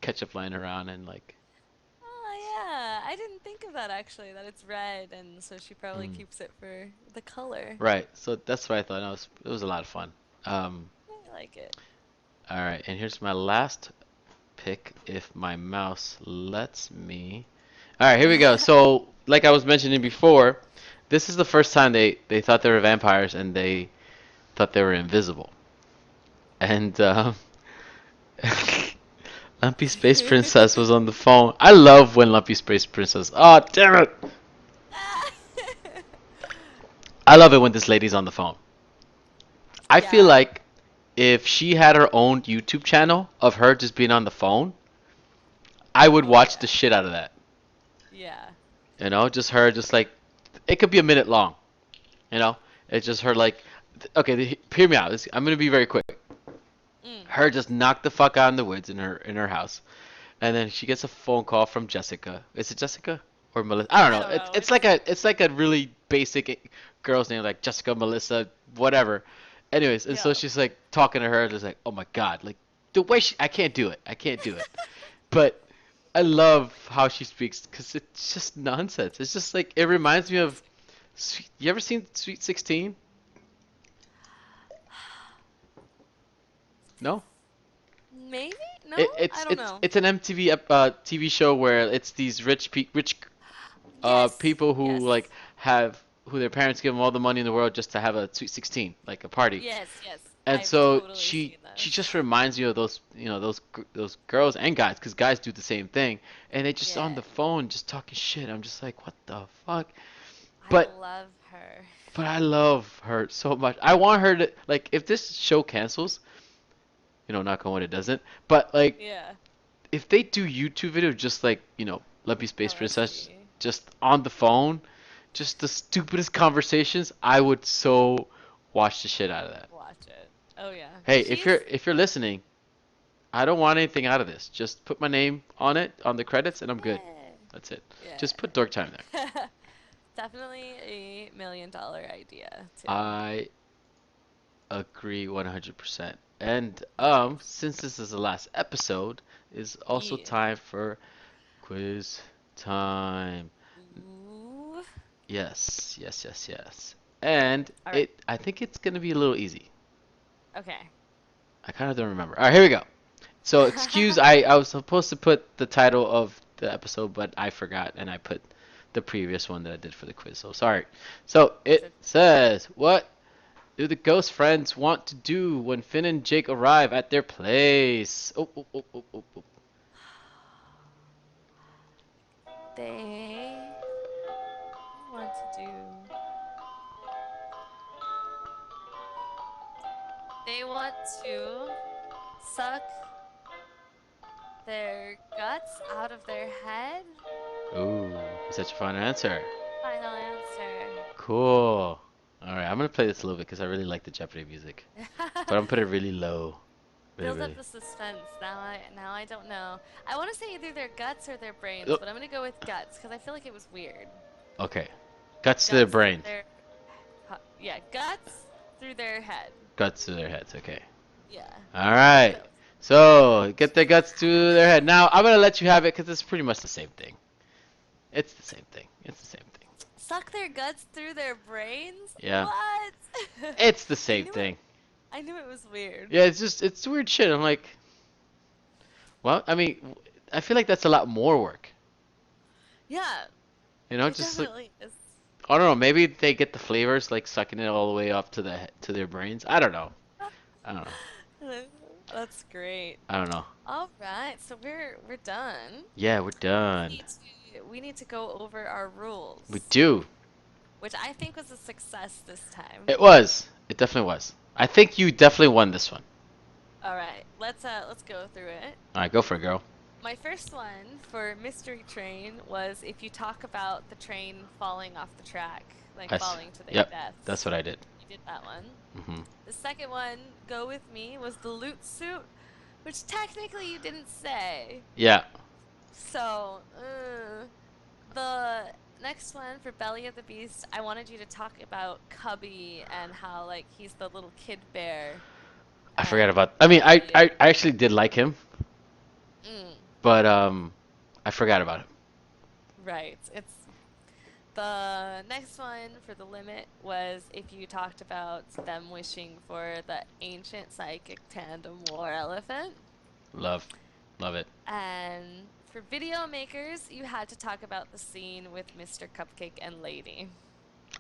ketchup lying around and like. Oh yeah, I didn't think of that actually, that it's red, and so she probably Mm. keeps it for the color. Right. So that's what I thought. It was a lot of fun. Um, I like it. all right, and here's my last pick if my mouse lets me. All right, here we go. So, like I was mentioning before, this is the first time they thought they were vampires and they thought they were invisible. And Lumpy Space Princess was on the phone. I love when Lumpy Space Princess. Oh, damn it! I love it when this lady's on the phone. I feel Yeah. like if she had her own YouTube channel of her just being on the phone, I would Oh watch the yeah. shit out of that. Yeah. Just her, just like it could be a minute long. You know, it's just her like, okay, hear me out. I'm gonna be very quick. Mm. Her just knocked the fuck out in the woods in her house, and then she gets a phone call from Jessica. Is it Jessica or Melissa? I don't I know. don't know. It's like a really basic girl's name like Jessica, Melissa, whatever. Anyways, and so Yeah. she's like talking to her, just like, oh my god, like the way I can't do it. I can't do it. But I love how she speaks because it's just nonsense. It's just like it reminds me of. You ever seen Sweet 16? No? Maybe? No? It, I it's don't it's know. it's an MTV TV show where it's these rich Yes. people who Yes. like have who their parents give them all the money in the world just to have a Sweet 16, like a party. Yes, yes. And I've so totally she seen she this. just reminds you of those, those girls and guys, because guys do the same thing, and they just on Yeah, the phone just talking shit. I'm just like, what the fuck? I But love her. but I love her so much. I want her to, like, if this show cancels, knock on wood it doesn't. But like, Yeah, if they do YouTube video just like, Let Me Space Princess, LSP. just on the phone, just the stupidest conversations, I would so watch the shit out of that. Watch it. Oh yeah, Hey, if she's you're listening, I don't want anything out of this. Just put my name on it, on the credits, and I'm good. yeah, That's it. Just put Dork Time there. yeah. Definitely a $1 million idea too. I agree 100%. And Nice. since this is the last episode, is also Yeah. time for quiz time. Ooh. Yes, yes, yes, yes. And All right. I think it's gonna be a little easy. Okay. I kind of don't remember. All right, here we go. So excuse, I was supposed to put the title of the episode, but I forgot, and I put the previous one that I did for the quiz. So sorry. So It's it says, what do the ghost friends want to do when Finn and Jake arrive at their place? Oh, oh, oh, oh, oh, oh. they want to do. They want to suck their guts out of their head. Ooh, is that your final answer? Final answer. Cool. All right, I'm gonna play this a little bit because I really like the Jeopardy music, but I'm gonna put it really low, really, Build up really. the suspense. Now I don't know. I want to say either their guts or their brains, Oh, but I'm gonna go with guts because I feel like it was weird. okay, guts to their Guts through brain, their yeah, guts through their head. guts to their heads. Okay. Yeah. All right. So So get their guts to their head. Now I'm gonna let you have it because it's pretty much the same thing. It's the same thing. It's the same thing. suck their guts through their brains? Yeah. What? It's the I same knew it. thing. I knew it was weird. Yeah, it's weird shit. I'm like, well, I mean, I feel like that's a lot more work. Yeah, it Just like, definitely is. I don't know. Maybe they get the flavors like sucking it all the way up to to their brains. I don't know. I don't know. That's great. I don't know. All right, so we're done. Yeah, we're We done. need we need to go over our We rules, do. which I think was a success this time. It was. It definitely was. I think you definitely won this one. All right, let's go through it. All right, go for it, girl. My first one for Mystery Train was if you talk about the train falling off the track, like Yes. falling to their Yep. That's deaths. what I did. You did that one. Mhm. The second one, go with me, was the loot suit, which technically you didn't say. Yeah. So, the next one for Belly of the Beast, I wanted you to talk about Cubby and how like he's the little kid bear, I forgot and about. I mean, Belly of I actually did like him, mm, but I forgot about him. right. It's the next one for the limit was if you talked about them wishing for the ancient psychic tandem war elephant. Love, love it. And for video makers, you had to talk about the scene with Mr. Cupcake and Lady.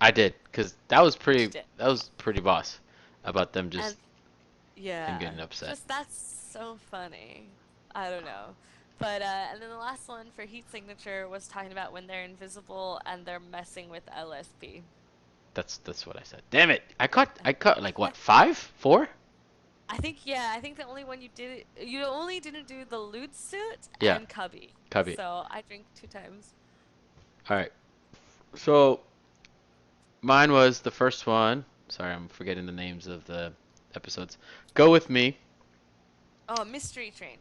I did, cause that was Which you pretty. did. That was pretty boss. About them And just them yeah, getting upset. just that's so funny. I don't know. But and then the last one for heat signature was talking about when they're invisible and they're messing with LSP. That's what I said. Damn it! I caught like what, five, four? I think the only one you only didn't do the loot suit Yeah, and Cubby. Cubby. So I drink 2 times. All right. So mine was the first one. Sorry, I'm forgetting the names of the episodes. Go with me. Oh, Mystery Train.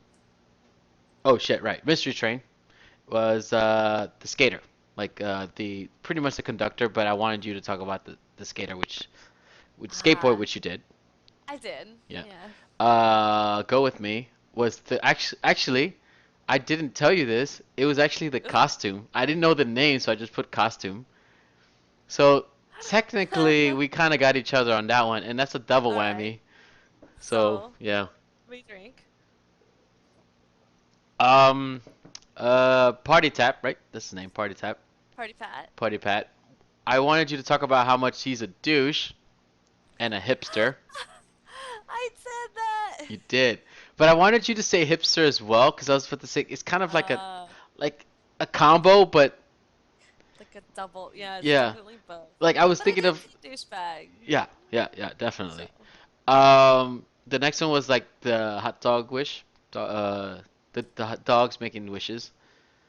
Oh shit, right. Mystery Train was the skater, like the pretty much the conductor, but I wanted you to talk about the skater, which with skateboard, Ah, which you did. I did. Yeah. Yeah. Go with me was the actually I didn't tell you this. It was actually the costume. I didn't know the name, so I just put costume. So technically, we kind of got each other on that one, and that's a double All right. whammy. So So, yeah. we drink. Um, Party Tap, right? That's his name, Party Tap. Party Pat. Party Pat. I wanted you to talk about how much he's a douche and a hipster. I said that. You did. But I wanted you to say hipster as well, because I was about to say it's kind of Uh, like a combo, but like a double. Yeah, it's yeah. definitely both. Like I was But I thinking did of say douchebag. yeah, So, definitely. The next one was like the hot dog wish. The hot dogs making wishes.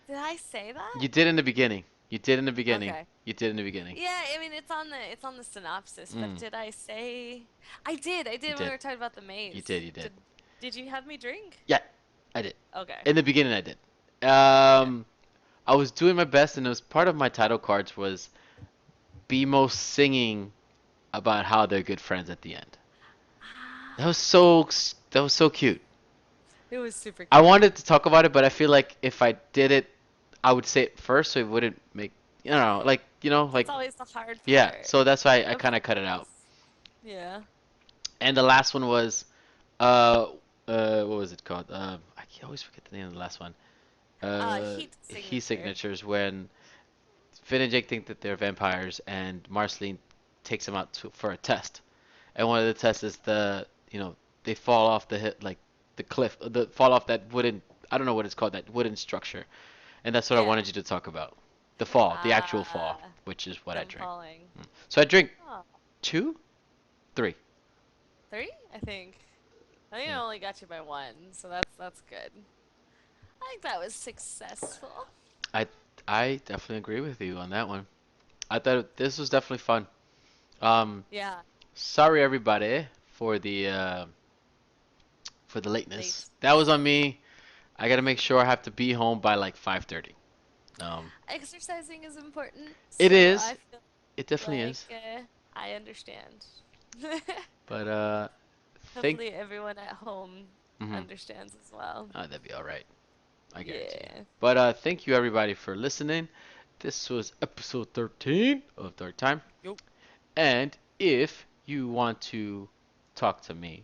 did I say that? You did in the beginning. You did in the beginning. Okay. You did in the beginning. Yeah, I mean it's on the synopsis, but Mm, did I say I did. I you did when we did. were talking about the You maze. did. You did. Did you have me drink? Yeah, I did. Okay. In the beginning, I did. Okay. I was doing my best, and it was part of my title cards was BMO singing about how they're good friends at the end. Ah, That was so cute. it was super I cute. wanted to talk about it, but I feel like if I did it, I would say it first, so it wouldn't make That's always the hard yeah. part. So that's why I Of kind of cut it out. course. Yeah. And the last one was uh what was it called? I always forget the name of the last one. Heat He signature. signatures when Finn and Jake think that they're vampires, and Marceline takes them out for a test. And one of the tests is they fall off the hit like the cliff, the fall off that wooden, I don't know what it's called, that wooden structure. And that's what I Yeah. wanted you to talk about. The fall, the actual fall, Ah, which is what I them drink. falling. So I drink Oh, two, three. three, I think. I think I Yeah. only got you by one, so that's good. I think that was successful. I I definitely agree with you on that one. I thought this was definitely fun. Um, Yeah, Sorry everybody for the lateness. late. That was on me. I gotta make sure I have to be home by like 5:30. Um, Exercising is important, it so is. I feel It definitely like is. I understand. But think. Hopefully, everyone at home Mhm. understands as well. That'd be all right. I guarantee you. Yeah. But thank you everybody for listening. This was episode 13 of Dork Time. Yo. And if you want to talk to me,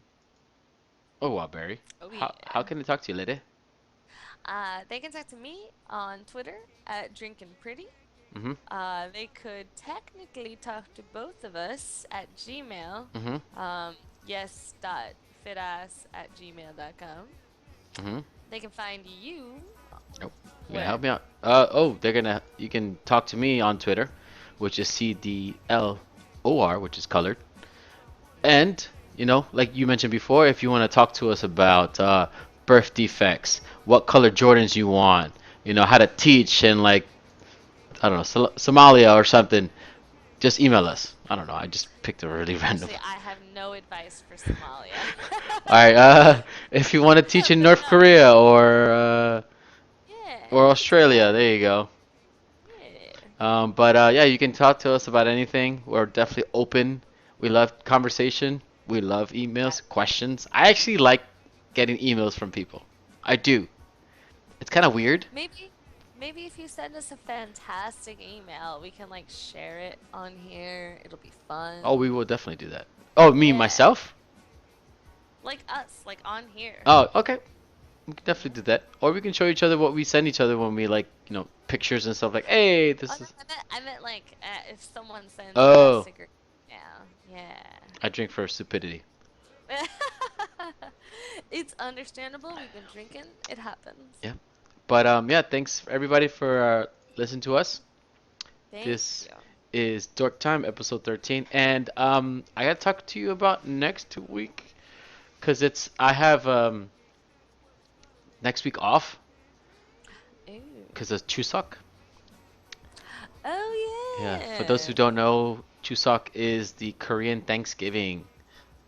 oh wow, Barry, Oh how yeah. can I talk to you, lady? They can talk to me on Twitter at Drinkin' Pretty. Mhm. They could technically talk to both of us at Gmail. Mhm. Yes.fitas at gmail.com. Mhm. They can find you Oh, you gonna where? help me out? They're gonna. You can talk to me on Twitter, which is CDLOR, which is colored. And like you mentioned before, if you want to talk to us about birth defects, what color Jordans you want, how to teach in like I don't know Somalia or something, just email us. I don't know. I just picked a really random. Actually, I have no advice for Somalia. All right. If you want to teach in But North no. Korea Yeah, or we could do Australia, that. there you go. Yeah. But yeah, you can talk to us about anything. We're definitely open. We love conversation. We love emails, Definitely. questions. I actually like getting emails from people. I do. It's kind of weird. Maybe maybe if you send us a fantastic email, we can like share it on here. It'll be Oh, fun. we will definitely do that. Oh, me Yeah. myself? Like us, like on here. Oh, okay. We can definitely Yeah. do that. Or we can show each other what we send each other when we like, pictures and stuff like, hey, Oh this no, is. I meant like if someone sends a Oh, sticker email. Yeah. I drink for stupidity. It's understandable. We've been drinking. It happens. Yeah. But yeah, thanks everybody for listening to us. Thank This you. is Dork Time, episode 13, and I gotta talk to you about next week, cause I have next week off, Ooh. cause of Chuseok. Oh Yeah, for those who yeah. don't know, Chuseok is the Korean Thanksgiving,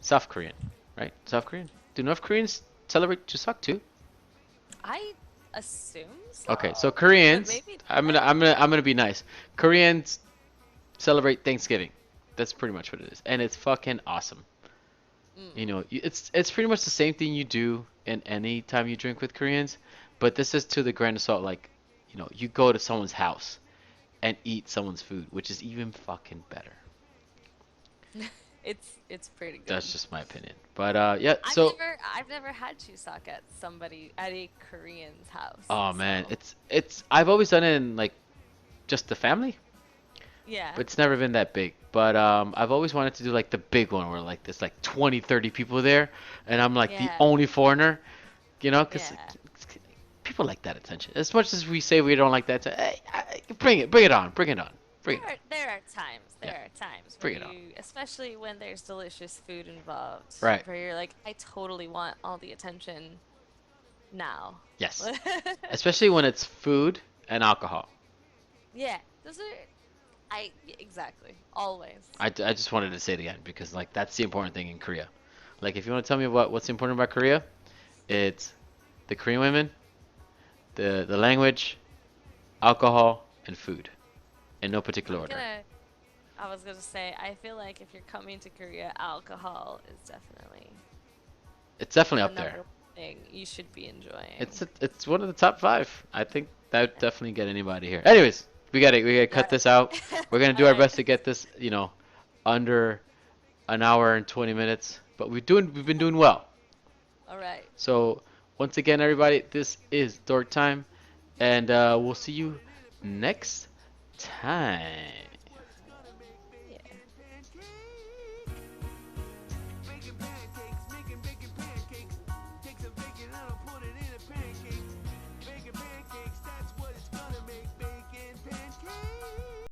South Korean, right? South Korean. Do North Koreans celebrate Chuseok too? I assume so, Okay, so but Koreans, maybe I'm gonna not. I'm gonna I'm gonna be nice. Koreans celebrate Thanksgiving. That's pretty much what it is, and it's fucking awesome. Mm. It's pretty much the same thing you do in any time you drink with Koreans, but this is to the grain of salt. Like, you go to someone's house and eat someone's food, which is even fucking better. It's pretty That's good. just my opinion. But yeah, I've so never I've never had chuseok at somebody at a Korean's house. oh man, So it's I've always done it in like just the family, yeah. but it's never been that big. But I've always wanted to do like the big one where like there's like 20, 30 people there, and I'm like the Yeah. only foreigner, because Yeah. people like that attention. As much as we say we don't like that, hey, bring it on, bring it on, bring it on. There are times, Yeah, where bring it on. you, especially when there's delicious food involved, Right. where you're like, I totally want all the attention now. Yes. Especially when it's food and alcohol. Yeah, those are, exactly, always. I just wanted to say it again because like that's the important thing in Korea. Like if you want to tell me what's important about Korea, it's the Korean women, the language, alcohol, and food, in no particular I'm order. gonna, I was gonna say, I feel like if you're coming to Korea, alcohol is definitely It's definitely the up there. number one thing you should be enjoying. It's one of the top five. I think that would definitely get anybody here. Anyways, we gotta cut Got this out. it. We're gonna do All our right. best to get this, under an hour and 20 minutes. But we've been doing well. All right. So once again, everybody, this is Dork Time, and we'll see you next time.